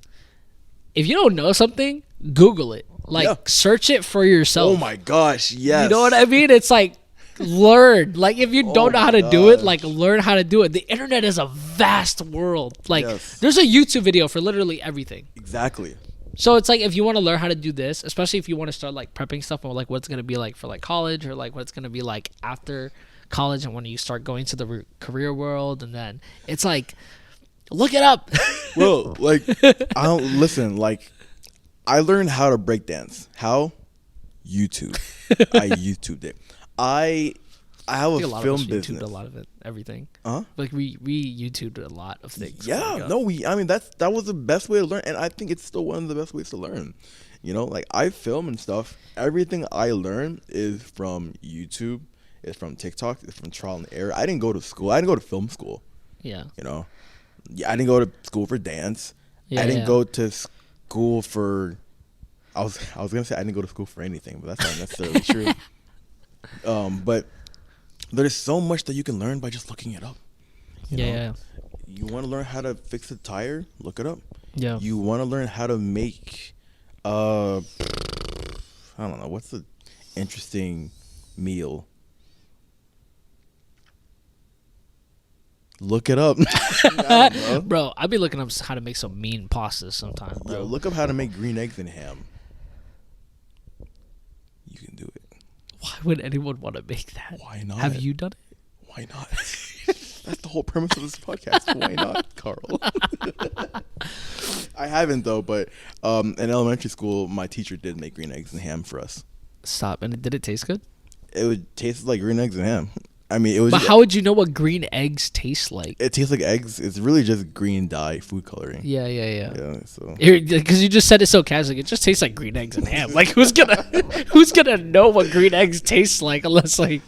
if you don't know something, Google it. Like, search it for yourself. Oh my gosh, yes. You know what I mean? It's like, learn. Like, if you don't know how to do it, like, learn how to do it. The internet is a vast world. Like, there's a YouTube video for literally everything. Exactly. So it's like, if you want to learn how to do this, especially if you want to start like prepping stuff or like what it's going to be like for like college, or like what it's going to be like after college and when you start going to the career world, and then it's like, look it up. Well, like, I don't listen. Like, I learned how to break dance. How? YouTube. I YouTubed it. I have a film business. YouTubed a lot of it, everything. Huh? Like we YouTubed a lot of things. Yeah, no, I mean that was the best way to learn, and I think it's still one of the best ways to learn. You know, like, I film and stuff. Everything I learn is from YouTube. It's from TikTok. It's from trial and error. I didn't go to school. I didn't go to film school. Yeah. You know, I didn't go to school for dance. Yeah, I didn't go to school for. I was gonna say I didn't go to school for anything, but that's not necessarily true. But there's so much that you can learn by just looking it up. You know? You want to learn how to fix a tire? Look it up. Yeah. You want to learn how to make, I don't know, what's the interesting meal? Look it up. Bro, I'd be looking up how to make some mean pastas sometimes, bro. Yo, look up how to make green eggs and ham. You can do it. Why would anyone want to make that? Why not? Have you done it? Why not? That's the whole premise of this podcast. Why not, Carl? I haven't, though, but in elementary school, my teacher did make green eggs and ham for us. Stop. And did it taste good? It would taste like green eggs and ham. I mean, it was. But how would you know what green eggs taste like? It tastes like eggs. It's really just green dye, food coloring. Yeah. Yeah. So. Because you just said it so casually, it just tastes like green eggs and ham. Like, who's gonna know what green eggs taste like unless it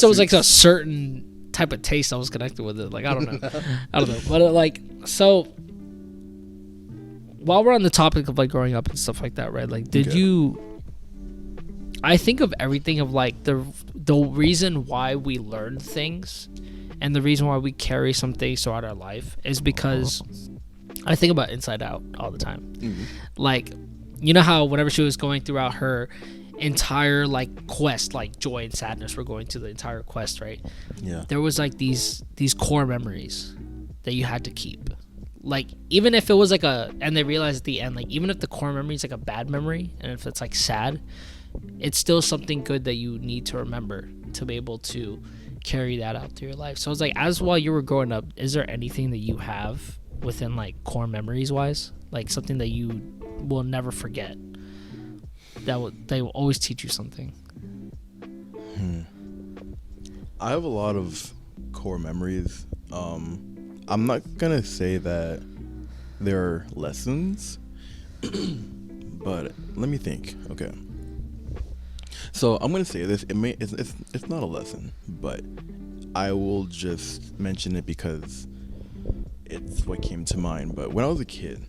was like a certain type of taste that was connected with it. Like, I don't know. But so while we're on the topic of like growing up and stuff like that, right? Like, did you? I think of everything of like the reason why we learn things and the reason why we carry some things throughout our life is because I think about Inside Out all the time. Mm-hmm. Like, you know how whenever she was going throughout her entire like quest, like joy and sadness were going through the entire quest, right? Yeah. There was like these core memories that you had to keep. Like, even if it was like and they realized at the end, like, even if the core memory is like a bad memory and if it's like sad, it's still something good that you need to remember to be able to carry that out through your life. So it's like, as while you were growing up, is there anything that you have within like core memories wise, like something that you will never forget they will always teach you something? I have a lot of core memories. I'm not gonna say that there are lessons, but let me think. Okay. So I'm gonna say this. It's not a lesson, but I will just mention it because it's what came to mind. But when I was a kid,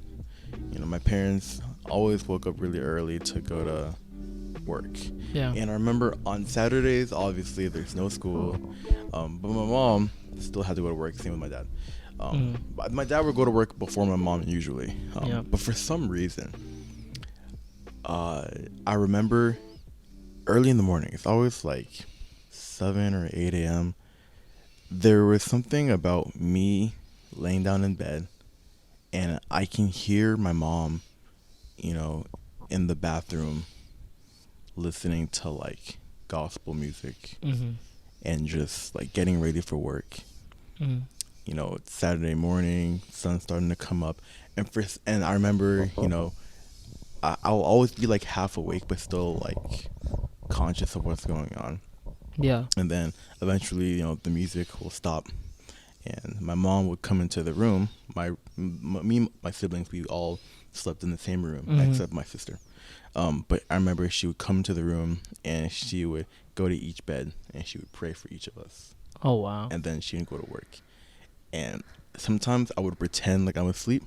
you know, my parents always woke up really early to go to work. Yeah. And I remember on Saturdays, obviously there's no school, but my mom still had to go to work. Same with my dad. But my dad would go to work before my mom usually. But for some reason, I remember early in the morning, it's always like 7 or 8 a.m. There was something about me laying down in bed and I can hear my mom, in the bathroom listening to like gospel music and just like getting ready for work. It's Saturday morning, sun's starting to come up, and I remember, I'll always be like half awake but still like conscious of what's going on. Yeah. And then eventually, the music will stop, and my mom would come into the room. My siblings, we all slept in the same room except my sister. But I remember she would come to the room and she would go to each bed and she would pray for each of us. Oh, wow. And then she would go to work. And sometimes I would pretend like I was asleep.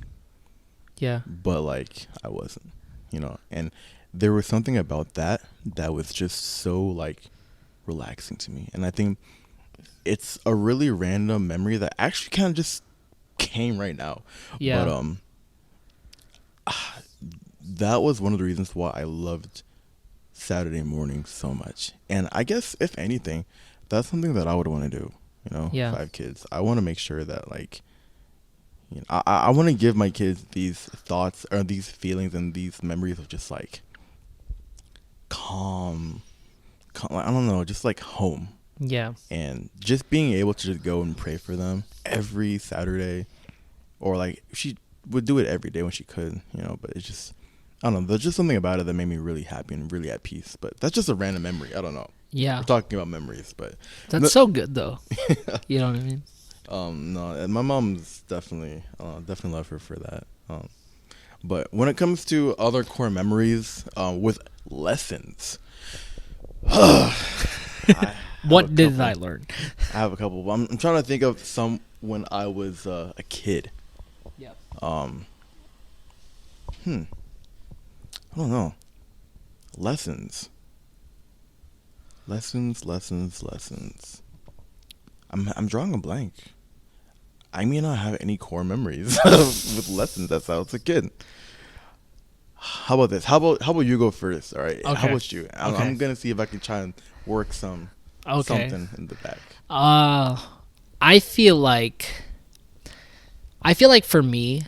Yeah. But like I wasn't, and there was something about that was just so like relaxing to me. And I think it's a really random memory that actually kind of just came right now. Yeah. But that was one of the reasons why I loved Saturday mornings so much. And I guess if anything, that's something that I would want to do. Yeah. 5 kids. I want to make sure that like, I want to give my kids these thoughts or these feelings and these memories of just like calm, I don't know, just like home. Yeah. And just being able to just go and pray for them every Saturday, or like she would do it every day when she could, but it's just, I don't know, there's just something about it that made me really happy and really at peace. But that's just a random memory. I don't know. Yeah. We're talking about memories, but that's so good though. You know what I mean? No, my mom's definitely love her for that. But when it comes to other core memories, with lessons, what did I learn? I have a couple. I'm trying to think of some when I was a kid. Yeah. I don't know. Lessons. I'm drawing a blank. I may not have any core memories with lessons. That's how I was a kid. How about this? How about you go first? All right. Okay. How about you? I'm gonna see if I can try and work something in the back. I feel like for me,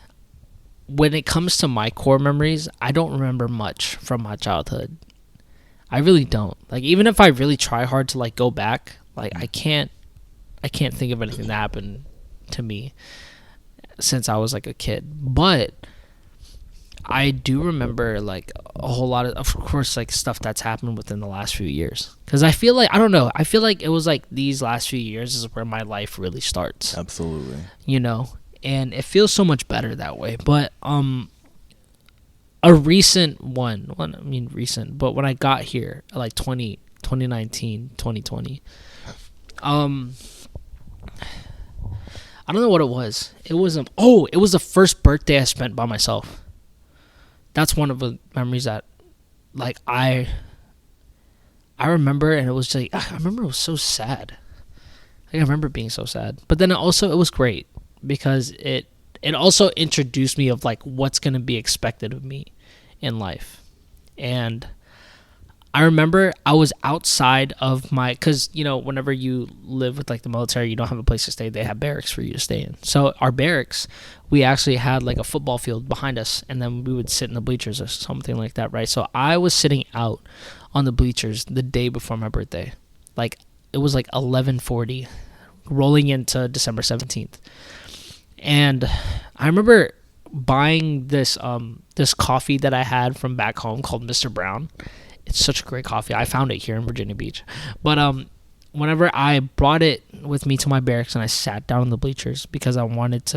when it comes to my core memories, I don't remember much from my childhood. I really don't. Like, even if I really try hard to like go back, like I can't think of anything that happened to me since I was like a kid. But I do remember like a whole lot of course, like stuff that's happened within the last few years. Because I feel like, I don't know, I feel like it was like these last few years is where my life really starts. Absolutely. And it feels so much better that way. But a recent recent, but when I got here, like 2019, 2020, I don't know what it was. It was it was the first birthday I spent by myself. That's one of the memories that, like, I remember, and it was like, I remember it was so sad. Like, I remember being so sad, but then it was great because it also introduced me of like what's gonna be expected of me in life. And I remember I was outside of because whenever you live with like the military, you don't have a place to stay. They have barracks for you to stay in. So our barracks, we actually had like a football field behind us, and then we would sit in the bleachers or something like that, right? So I was sitting out on the bleachers the day before my birthday. Like, it was like 11:40, rolling into December 17th. And I remember buying this coffee that I had from back home called Mr. Brown. It's such a great coffee. I found it here in Virginia Beach. But whenever I brought it with me to my barracks and I sat down in the bleachers because I wanted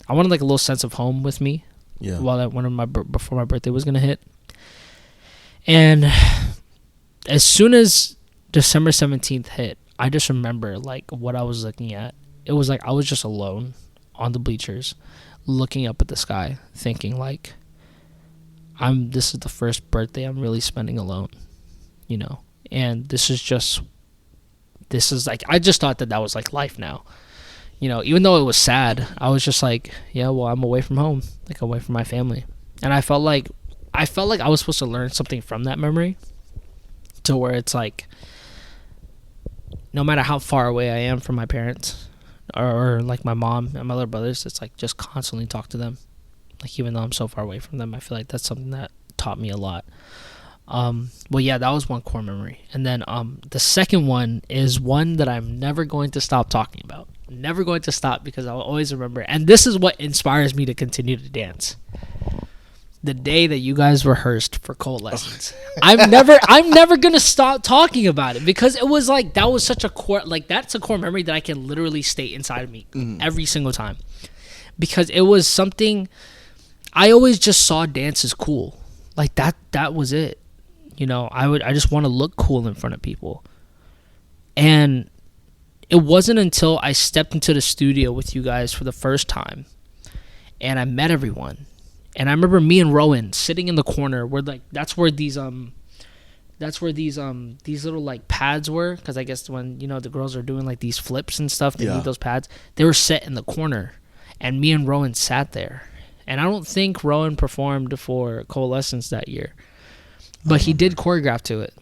like a little sense of home with me. Yeah. Before my birthday was gonna hit. And as soon as December 17th hit, I just remember like what I was looking at. It was like I was just alone on the bleachers, looking up at the sky, thinking like, this is the first birthday I'm really spending alone, and this is like, I just thought that was like life now, even though it was sad. I was just like, yeah, well, I'm away from home, like away from my family. And I felt like I was supposed to learn something from that memory, to where it's like, no matter how far away I am from my parents or like my mom and my little brothers, it's like just constantly talk to them, Like, even though I'm so far away from them, I feel like that's something that taught me a lot. Well, yeah, that was one core memory. And then the second one is one that I'm never going to stop talking about. Never going to stop, because I'll always remember. And this is what inspires me to continue to dance. The day that you guys rehearsed for coalescence. I'm never gonna stop talking about it, because it was like, that was such a core, like, that's a core memory that I can literally state inside of me every single time, because it was something I always just saw dance as cool. Like, that was it. You know, I just want to look cool in front of people. And it wasn't until I stepped into the studio with you guys for the first time and I met everyone. And I remember me and Rowan sitting in the corner where, like, that's where these little, like, pads were, because I guess when, you know, the girls are doing, like, these flips and stuff, they need those pads. They were set in the corner, and me and Rowan sat there. And I don't think Rowan performed for Coalescence that year, but he did choreograph to it.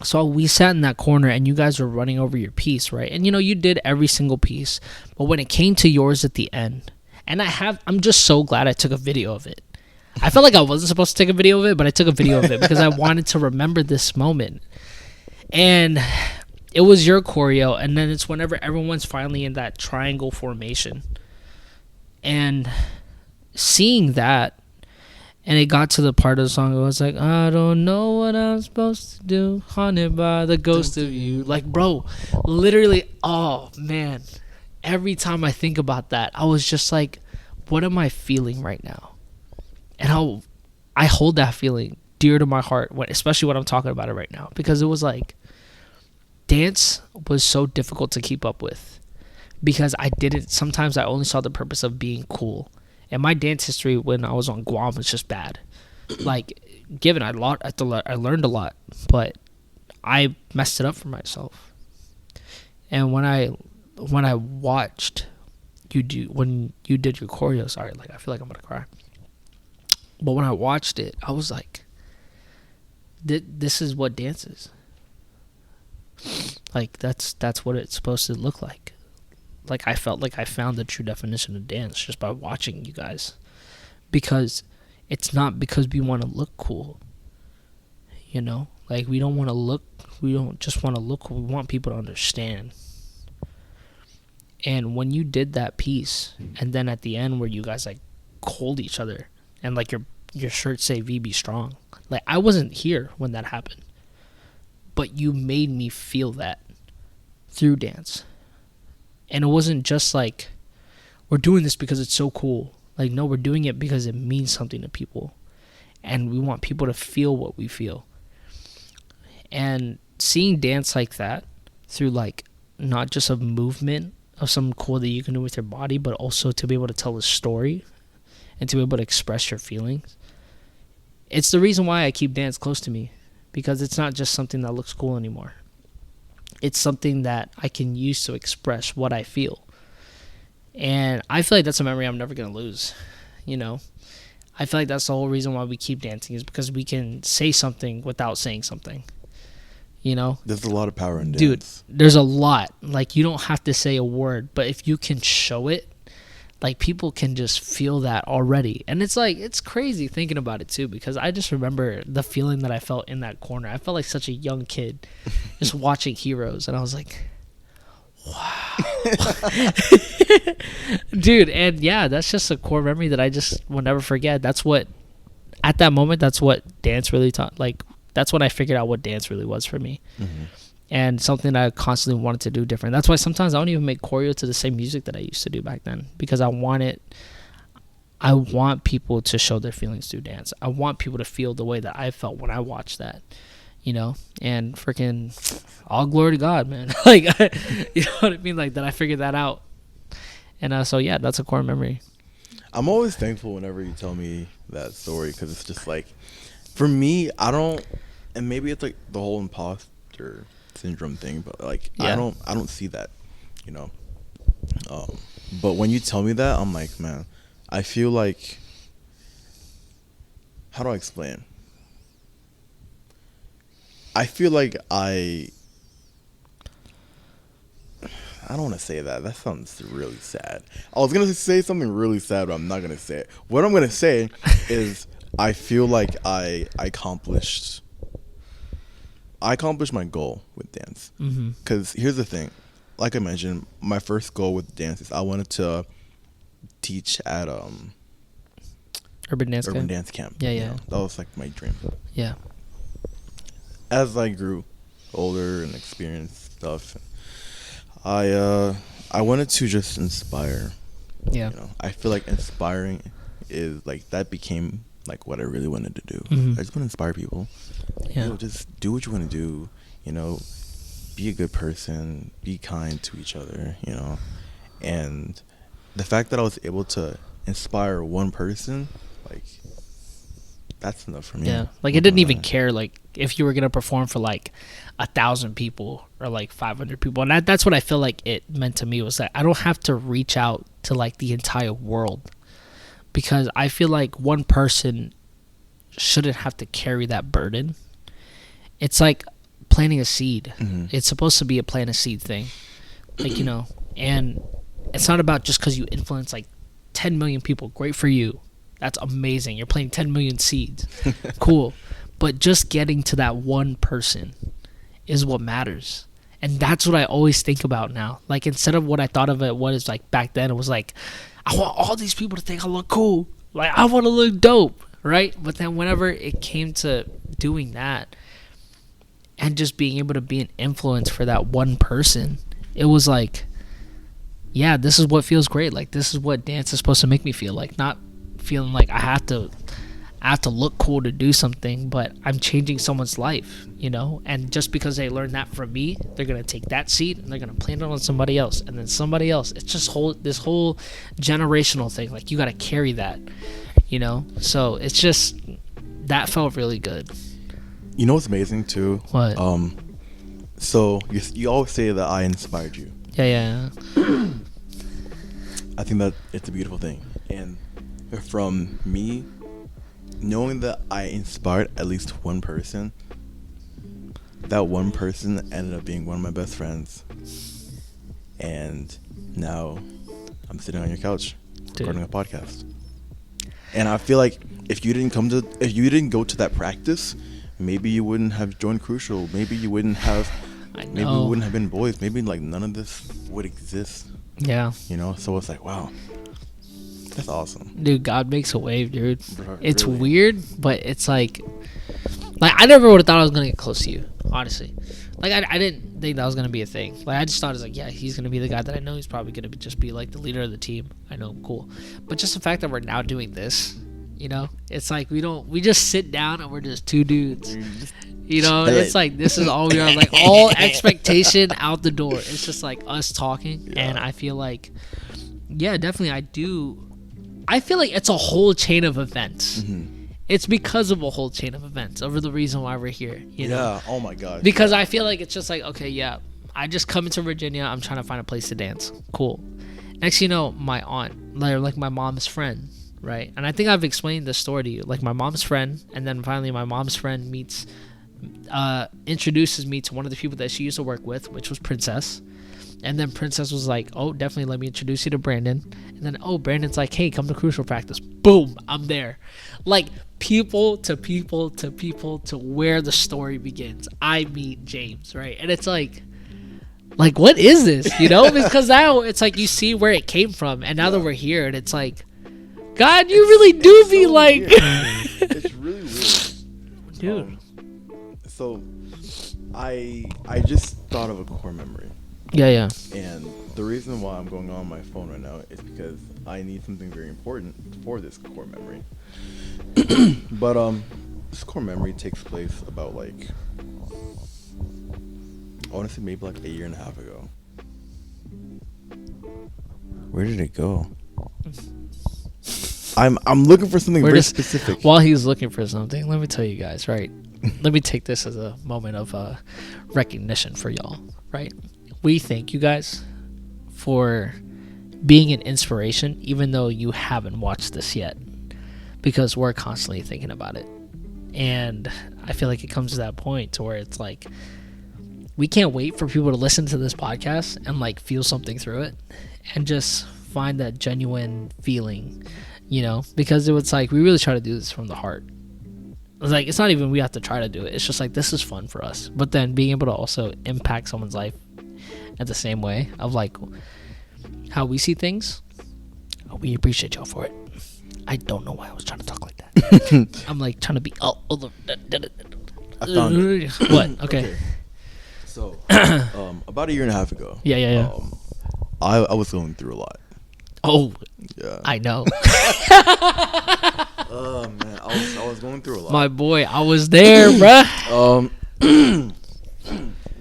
So we sat in that corner, and you guys were running over your piece, right? And, you know, you did every single piece, but when it came to yours at the end, and I'm just so glad I took a video of it. I felt like I wasn't supposed to take a video of it, but I took a video of it because I wanted to remember this moment. And it was your choreo, and then it's whenever everyone's finally in that triangle formation. And seeing that, and it got to the part of the song, it was like, I don't know what I'm supposed to do, haunted by the ghost of you. Like, bro, literally, oh, man. Every time I think about that, I was just like, what am I feeling right now? And how I hold that feeling dear to my heart, especially when I'm talking about it right now, because it was like, dance was so difficult to keep up with, because sometimes I only saw the purpose of being cool. And my dance history when I was on Guam was just bad. Like, I learned a lot, but I messed it up for myself. And when I watched when you did your choreo, sorry, like, I feel like I'm gonna cry. But when I watched it, I was like, this is what dance is. Like, that's what it's supposed to look like. Like, I felt like I found the true definition of dance just by watching you guys. Because it's not because we want to look cool. You know? Like, we don't just want to look cool. We want people to understand. And when you did that piece, and then at the end where you guys, like, hold each other, and, like, your shirts say "V be strong." Like, I wasn't here when that happened, but you made me feel that through dance. And it wasn't just like, we're doing this because it's so cool. Like, no, we're doing it because it means something to people, and we want people to feel what we feel. And seeing dance like that, through, like, not just a movement of something cool that you can do with your body, but also to be able to tell a story and to be able to express your feelings. It's the reason why I keep dance close to me, because it's not just something that looks cool anymore. It's something that I can use to express what I feel. And I feel like that's a memory I'm never going to lose, you know? I feel like that's the whole reason why we keep dancing, is because we can say something without saying something. You know, there's a lot of power in dance. Dude, there's a lot. Like, you don't have to say a word, but if you can show it, like, people can just feel that already. And it's like, it's crazy thinking about it too, because I just remember the feeling that I felt in that corner. I felt like such a young kid just watching Heroes, and I was like, wow. Dude, and yeah, that's just a core memory that I just will never forget. That's what, at that moment, that's what dance really taught. Like, that's when I figured out what dance really was for me. Mm-hmm. And something I constantly wanted to do different. That's why sometimes I don't even make choreo to the same music that I used to do back then, because I want people to show their feelings through dance. I want people to feel the way that I felt when I watched that, you know, and freaking all glory to God, man. Like, you know what I mean? Like, that I figured that out. And so, yeah, that's a core memory. I'm always thankful whenever you tell me that story, because it's just like, for me, I don't, and maybe it's like the whole imposter syndrome thing, but like, yeah. I don't see that, you know. But when you tell me that, I'm like, man, I feel like, how do I explain? I feel like I I don't want to say that. That sounds really sad. I was gonna say something really sad, but I'm not gonna say it. What I'm gonna say is, I feel like I accomplished my goal with dance. Because here's the thing, like I mentioned, my first goal with dance is I wanted to teach at Urban dance camp. Yeah, you know? That was like my dream. Yeah. As I grew older and experienced stuff, I wanted to just inspire. Yeah. You know, I feel like inspiring is like, that became like what I really wanted to do. I just want to inspire people. Yeah. You know, just do what you want to do. You know, be a good person. Be kind to each other. You know, and the fact that I was able to inspire one person, like, that's enough for me. Yeah, like, it didn't even care like if you were gonna perform for like 1,000 people or like 500 people, and that's what I feel like it meant to me, was that I don't have to reach out to like the entire world, because I feel like one person shouldn't have to carry that burden. It's like planting a seed. It's supposed to be a plant a seed thing, like, you know, and it's not about just because you influence like 10 million people. Great for you. That's amazing. You're planting 10 million seeds. Cool. But just getting to that one person is what matters. And that's what I always think about now. Like, instead of what I thought of it was like back then, it was like, I want all these people to think I look cool. Like, I want to look dope, right? But then whenever it came to doing that and just being able to be an influence for that one person, it was like, yeah, this is what feels great. Like, this is what dance is supposed to make me feel like. Not feeling like I have to look cool to do something, but I'm changing someone's life, you know? And just because they learn that from me, they're going to take that seed and they're going to plant it on somebody else, and then somebody else. It's just this whole generational thing. Like, you got to carry that, you know? So it's just, that felt really good. You know what's amazing too? What? So you always say that I inspired you. Yeah. I think that it's a beautiful thing. And from me knowing that I inspired at least one person, that one person ended up being one of my best friends, and now I'm sitting on your couch recording a podcast. And I feel like if you didn't go to that practice, maybe you wouldn't have joined Crucial. Maybe you wouldn't have. Maybe we wouldn't have been boys. Maybe like none of this would exist. Yeah. You know, so it's like, wow, that's awesome. Dude, God makes a wave, dude. Bro, it's really weird, but it's like I never would have thought I was gonna get close to you, honestly. Like, I didn't think that was gonna be a thing. Like, I just thought it's like, yeah, he's gonna be the guy that I know. He's probably gonna just be like the leader of the team. I know, cool. But just the fact that we're now doing this, you know, it's like we just sit down and we're just two dudes. You know, it's like, this is all we are. Like, all expectation out the door. It's just like us talking. Yeah. And I feel like, yeah, definitely I feel like it's a whole chain of events. It's because of a whole chain of events over the reason why we're here, you know? Yeah, oh my God. Because I feel like it's just like, okay, yeah, I just come into Virginia. I'm trying to find a place to dance. Cool. Next, you know, my aunt, like my mom's friend, right? And I think I've explained this story to you. Like, my mom's friend, and then finally my mom's friend introduces me to one of the people that she used to work with, which was Princess. And then Princess was like, oh, definitely let me introduce you to Brandon. And then, oh, Brandon's like, hey, come to Crucial practice. Boom, I'm there. Like, people to people to people to where the story begins. I meet James, right? And it's like what is this, you know? Because now it's like you see where it came from, and now that we're here, and it's like, God, you really do be so like it's really weird, dude. So I just thought of a core memory. Yeah. And the reason why I'm going on my phone right now is because I need something very important for this core memory. But this core memory takes place about like, I want to say maybe like a year and a half ago. Where did it go? I'm looking for something very specific. While he's looking for something, let me tell you guys, right? Let me take this as a moment of recognition for y'all, right? We thank you guys for being an inspiration, even though you haven't watched this yet, because we're constantly thinking about it. And I feel like it comes to that point to where it's like, we can't wait for people to listen to this podcast and like feel something through it and just find that genuine feeling, you know, because it was like we really try to do this from the heart. It's like it's not even we have to try to do it, it's just like this is fun for us, but then being able to also impact someone's life at the same way of like how we see things. We appreciate y'all for it. I don't know why I was trying to talk like that. I'm like trying to be I found it. What? Okay. So about a year and a half ago, I was going through a lot. Oh, yeah, I know. Oh man, I was going through a lot. My boy, I was there, bruh.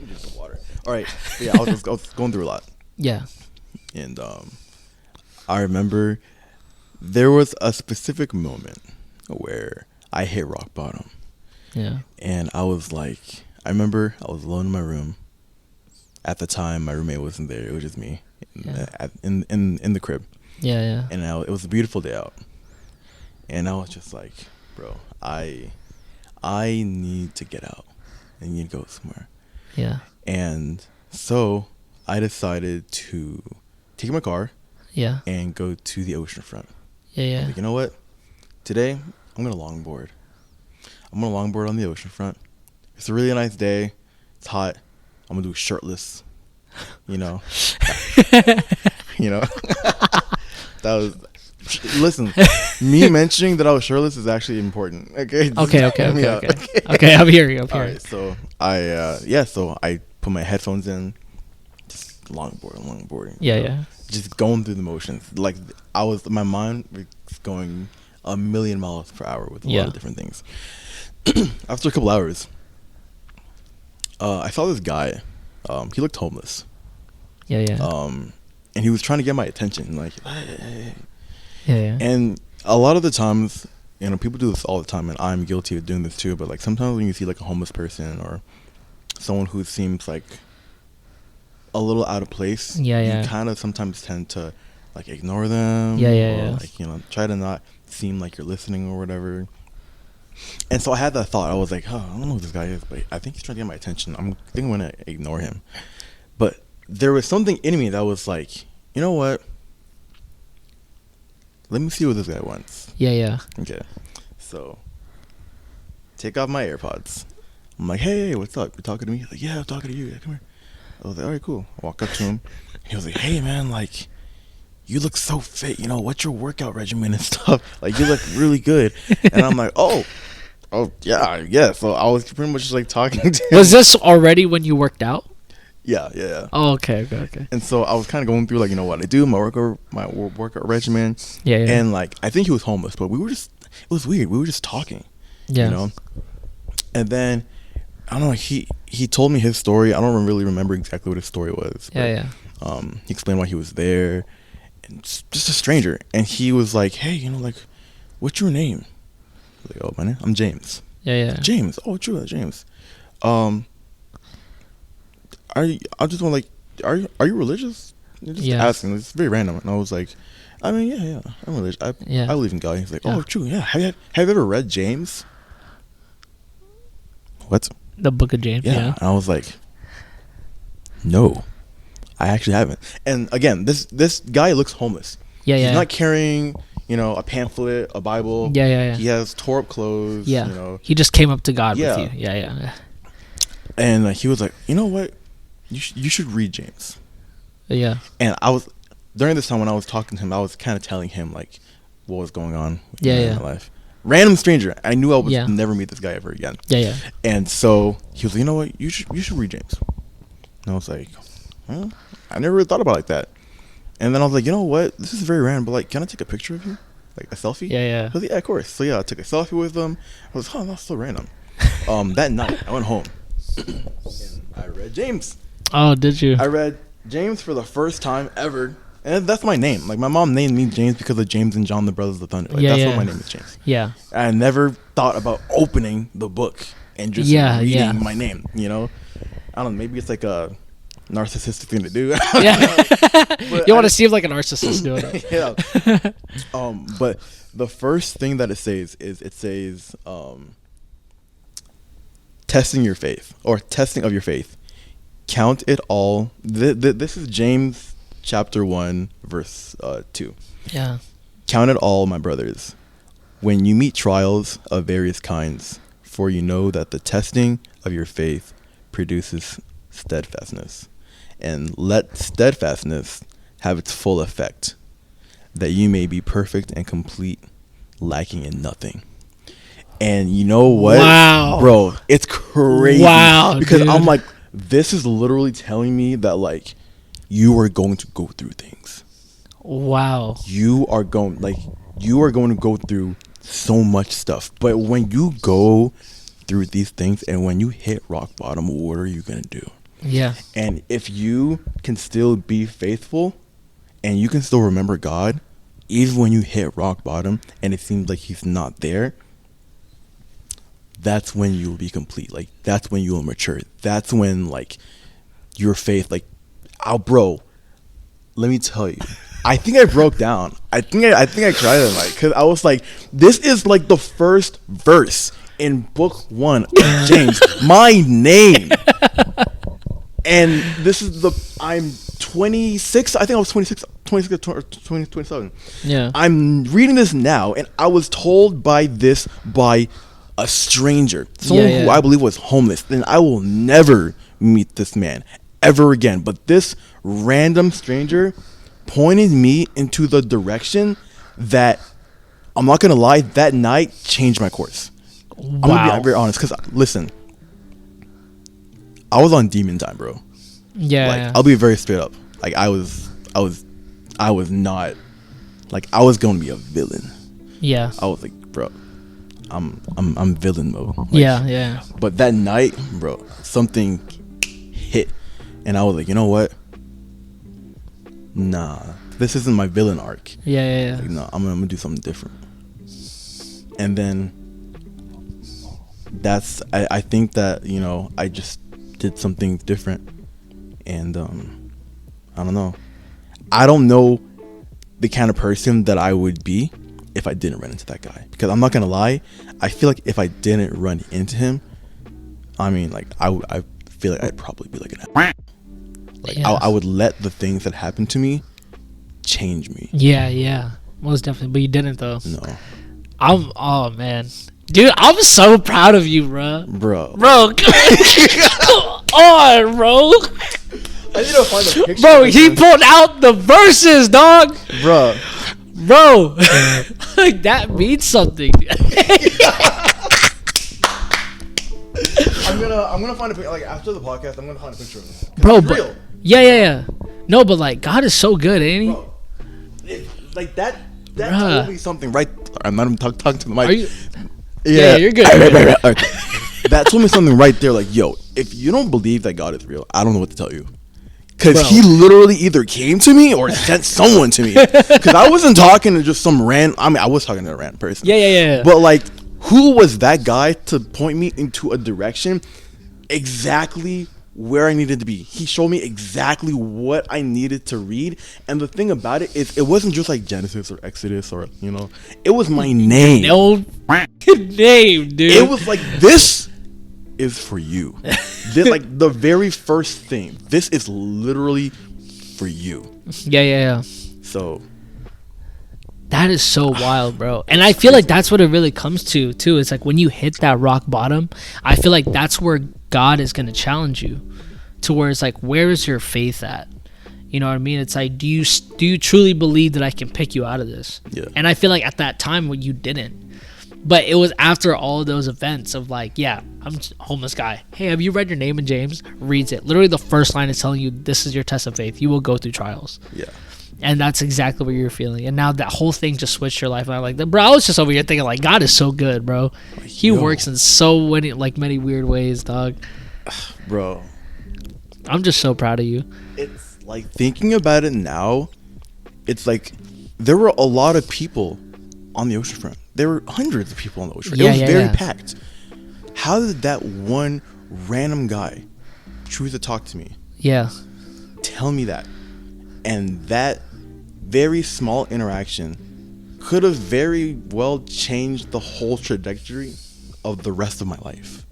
Just some water. All right, yeah, I was going through a lot. Yeah, and I remember there was a specific moment where I hit rock bottom. Yeah, and I was like, I remember I was alone in my room. At the time, my roommate wasn't there; it was just me in the crib. Yeah. And it was a beautiful day out. And I was just like, bro, I need to get out. I need to go somewhere. Yeah. And so I decided to take my car. Yeah. And go to the ocean front. Yeah. Like, you know what? Today I'm gonna longboard. I'm gonna longboard on the ocean front. It's a really nice day. It's hot. I'm gonna do it shirtless. You know. You know. That was. Listen, me mentioning that I was shirtless is actually important. Okay. Okay. I'm hearing. All right. So I put my headphones in, just longboarding. Yeah. Just going through the motions. Like my mind was going a million miles per hour with a lot of different things. After a couple hours, I saw this guy. He looked homeless. Yeah. And he was trying to get my attention, like. Yeah. And a lot of the times, you know, people do this all the time, and I'm guilty of doing this too. But like sometimes when you see like a homeless person or someone who seems like a little out of place, you kind of sometimes tend to like ignore them. Or, like, you know, try to not seem like you're listening or whatever. And so I had that thought. I was like, oh, I don't know who this guy is, but I think he's trying to get my attention. I think I'm gonna ignore him. But there was something in me that was like, you know what? Let me see what this guy wants. Yeah. Okay. So, take off my AirPods. I'm like, hey, what's up? You talking to me? He's like, yeah, I'm talking to you. Yeah, come here. I was like, all right, cool. I walk up to him. He was like, hey, man, like, you look so fit. You know, what's your workout regimen and stuff? Like, you look really good. And I'm like, oh, yeah. So I was pretty much just like talking to him. Was this already when you worked out? Yeah. Oh, okay. And so I was kind of going through like, you know what I do, my workout regimen. Yeah. And like, I think he was homeless, but it was weird. We were just talking. Yeah. You know. And then I don't know. He told me his story. I don't really remember exactly what his story was. But, yeah. He explained why he was there, and just a stranger. And he was like, hey, you know, like, what's your name? I was like, oh, my name? I'm James. Yeah. James. Oh, true, James. I just want like, are you religious? Just asking. It's very random. And I was like, I mean, yeah, I'm religious. I believe in God. He's like, oh, true, yeah. Have you ever read James? What? The Book of James. Yeah. And I was like, no, I actually haven't. And again, this guy looks homeless. Yeah. He's not carrying, you know, a pamphlet, a Bible. Yeah. He has tore up clothes. Yeah. You know. He just came up to God with you. Yeah. And he was like, you know what? You should read James. Yeah. And I was, during this time when I was talking to him, I was kind of telling him like what was going on in my life. Random stranger. I knew I would never meet this guy ever again. Yeah. And so he was like, you know what? You should read James. And I was like, huh? I never really thought about it like that. And then I was like, you know what? This is very random, but like, can I take a picture of you? Like a selfie? Yeah. I was like, yeah, of course. So yeah, I took a selfie with him. I was like, oh, that's so random. That night, I went home and I read James. Oh, did you? I read James for the first time ever. And that's my name. Like, my mom named me James because of James and John, the Brothers of Thunder. Like, that's why my name is James. Yeah. I never thought about opening the book and just reading my name, you know? I don't know. Maybe it's like a narcissistic thing to do. You want to seem like a narcissist doing it. Yeah. But the first thing that it says is testing your faith, or testing of your faith count it all. This is James chapter 1 verse 2. Yeah. Count it all, my brothers, when you meet trials of various kinds, for you know that the testing of your faith produces steadfastness. And let steadfastness have its full effect, that you may be perfect and complete, lacking in nothing. And you know what? Wow. Bro, it's crazy. Wow, because dude. I'm like, this is literally telling me that, like, you are going to go through things. Wow. You are going to go through so much stuff. But when you go through these things and when you hit rock bottom, what are you going to do? Yeah. And if you can still be faithful and you can still remember God, even when you hit rock bottom and it seems like he's not there, that's when you'll be complete. Like, that's when you'll mature. That's when, like, your faith, like, bro, let me tell you, I think I broke down. I think I cried that night because I was like, this is like the first verse in book 1 of James, my name. And this is I'm 26. I think I was 26 or 27. Yeah. I'm reading this now, and I was told by a stranger, someone who I believe was homeless. Then I will never meet this man ever again. But this random stranger pointed me into the direction that, I'm not gonna lie, that night changed my course. Wow. I'm gonna be very honest, because listen, I was on demon time, bro. Yeah. Like, I'll be very straight up. Like, I was not, like, I was gonna be a villain. Yeah. I was like, bro, I'm villain mode. Like, yeah. But that night, bro, something hit, and I was like, you know what? Nah, this isn't my villain arc. Yeah. Like, no, I'm gonna do something different. And then I think that, you know, I just did something different. And I don't know. I don't know the kind of person that I would be if I didn't run into that guy. Because I'm not gonna lie, I feel like if I didn't run into him, I mean, like, I feel like I'd probably be like an like, I would let the things that happened to me change me. Yeah. Most definitely. But you didn't, though. No. Oh, man. Dude, I'm so proud of you, bro. Bro, come on, bro. I need to find a picture. Bro, he pulled out the verses, dog. Bro. Like, that means something. I'm gonna find a picture. Like, after the podcast, I'm gonna find a picture of him. Bro, it's but real. Yeah. No, but like, God is so good, ain't he? Bro, like that told me something, right? I'm not even talking to the mic. Are you? Yeah, you're good. That told me something right there. Like, yo, if you don't believe that God is real, I don't know what to tell you. Because he literally either came to me or sent someone to me. Because I wasn't talking to just some random. I mean, I was talking to a random person. Yeah. But, like, who was that guy to point me into a direction exactly where I needed to be? He showed me exactly what I needed to read. And the thing about it is, it wasn't just like Genesis or Exodus or, you know, it was my name. No name, dude. It was like, this is for you. This, like, the very first thing. This is literally for you. Yeah. So that is so wild, bro. And I feel like that's what it really comes to, too. It's like when you hit that rock bottom, I feel like that's where God is going to challenge you to where it's like, where is your faith at? You know what I mean? It's like, do you truly believe that I can pick you out of this? Yeah. And I feel like at that time when you didn't. But it was after all of those events of like, yeah, I'm a homeless guy. Hey, have you read your name in James? Reads it. Literally the first line is telling you this is your test of faith. You will go through trials. Yeah. And that's exactly what you're feeling. And now that whole thing just switched your life. And I'm like, bro, I was just over here thinking like, God is so good, bro. He works in so many weird ways, dog. Bro. I'm just so proud of you. It's like, thinking about it now, it's like there were a lot of people on the oceanfront. There were hundreds of people on the ocean. It was very packed. How did that one random guy choose to talk to me? Yeah. Tell me that. And that very small interaction could have very well changed the whole trajectory of the rest of my life.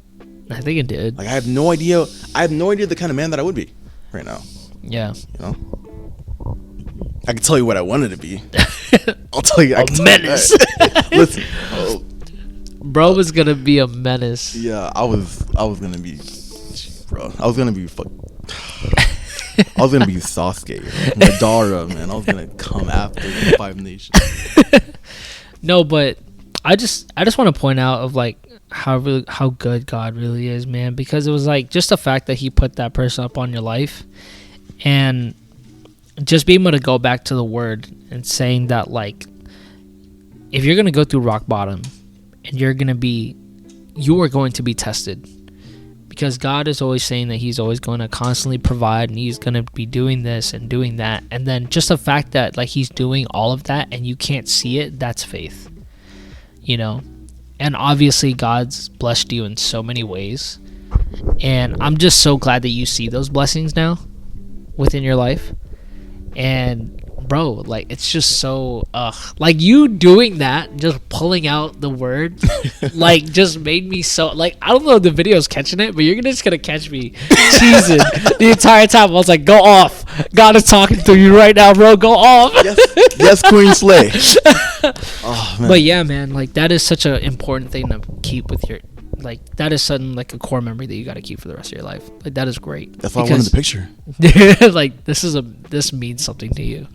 I think it did. Like I have no idea the kind of man that I would be right now. Yeah. You know? I can tell you what I wanted to be. I'll tell you. A menace. Listen. Bro was gonna be a menace. Yeah, I was gonna be, bro. I was gonna be Sasuke, Madara, man. I was gonna come after the 5 Nations. No, but I just want to point out of like how good God really is, man. Because it was like just the fact that He put that person up on your life, and just being able to go back to the Word and saying that, like, if you're gonna go through rock bottom, and you are going to be tested, because God is always saying that He's always going to constantly provide, and He's going to be doing this and doing that. And then just the fact that like He's doing all of that and you can't see it, that's faith, you know? And obviously God's blessed you in so many ways. And I'm just so glad that you see those blessings now within your life. And bro, like, it's just so like you doing that, just pulling out the Word, like, just made me so, like, I don't know if the video's catching it, but you're just gonna catch me cheesing the entire time. I was like, go off, God is talking to you right now, bro, go off. Yes, Queen Slay. Oh, man. But yeah, man, like, that is such an important thing to keep with your, like, that is something, like, a core memory that you got to keep for the rest of your life. Like, that is great. That's why I wanted the picture. Like, this means something to you.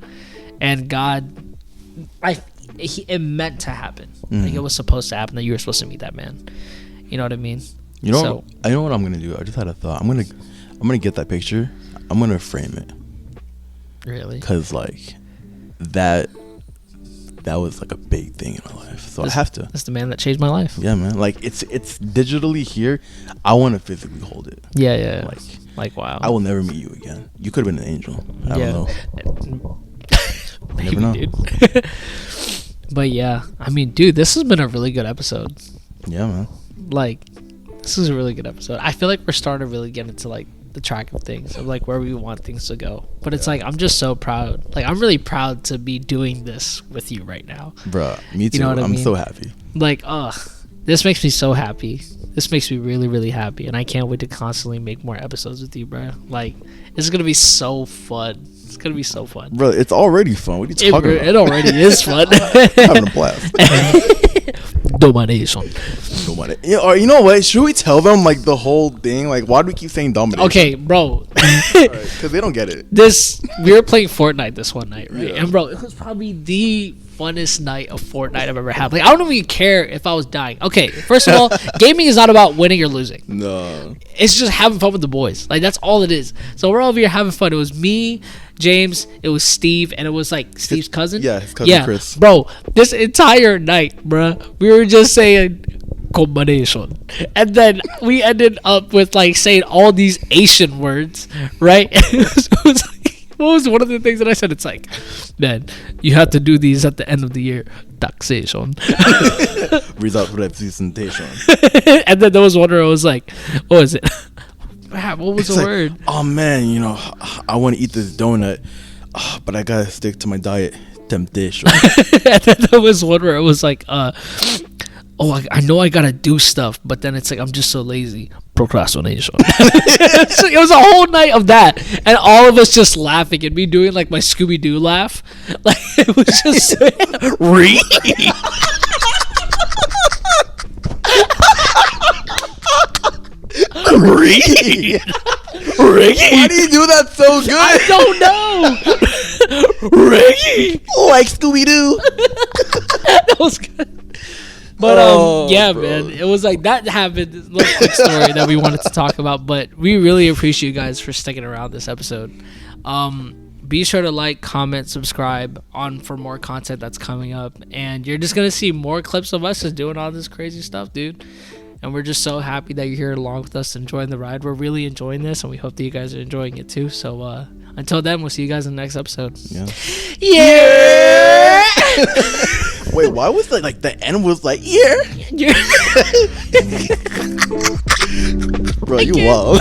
And God, it meant to happen. Like, it was supposed to happen, that you were supposed to meet that man. You know what I mean? You know, I know what I'm gonna do. I just had a thought. I'm gonna get that picture. I'm gonna frame it. Really? Cause like that was like a big thing in my life. So I have to. That's the man that changed my life. Yeah, man. Like it's digitally here. I want to physically hold it. Yeah. Like wow. I will never meet you again. You could have been an angel. I don't know. Maybe, never know. Dude. But yeah, I mean, dude, this has been a really good episode. Yeah, man. Like, this is a really good episode. I feel like we're starting to really get into like the track of things, of like where we want things to go. But it's like, I'm just so proud. Like, I'm really proud to be doing this with you right now. Bruh, me too. You know what I mean? I'm so happy. Like, this makes me so happy. This makes me really, really happy. And I can't wait to constantly make more episodes with you, bro. Like, it's going to be so fun. It's going to be so fun. Bro, it's already fun. What are you talking about? It already is fun. Having a blast. Domination. You know what? Should we tell them like the whole thing? Like, why do we keep saying domination? Okay, bro. Because they don't get it. We were playing Fortnite this one night, right? Yeah. And bro, it was probably the funnest night of Fortnite I've ever had. Like, I don't even care if I was dying. Okay, first of all, gaming is not about winning or losing. No. It's just having fun with the boys. Like, that's all it is. So we're all over here having fun. It was me, James, it was Steve, and it was like Steve's cousin. Yeah, his cousin Chris. Bro, this entire night, bro, we were just saying combination. And then we ended up with like saying all these Asian words, right? It was like, what was one of the things that I said? It's like, man, you have to do these at the end of the year. Taxation. Result representation. And then there was one where I was like, what was it? What was the word? Oh man, you know, I want to eat this donut, but I gotta stick to my diet. Temptation. And then there was one where it was like, I know I gotta do stuff, but then it's like, I'm just so lazy. Procrastination. So it was a whole night of that, and all of us just laughing, and me doing like my Scooby-Doo laugh. Like, it was just read. Read. Why do you do that so good? I don't know. Reggie. Like Scooby-Doo. That was good. But yeah, bro. man, it was like that happened. A little quick story that we wanted to talk about, but we really appreciate you guys for sticking around this episode. Be sure to like, comment, subscribe for more content that's coming up, and you're just gonna see more clips of us just doing all this crazy stuff, dude. And we're just so happy that you're here along with us, enjoying the ride. We're really enjoying this, and we hope that you guys are enjoying it too. So until then, we'll see you guys in the next episode. Yeah. Wait, why was like the end was like Bro, you wild.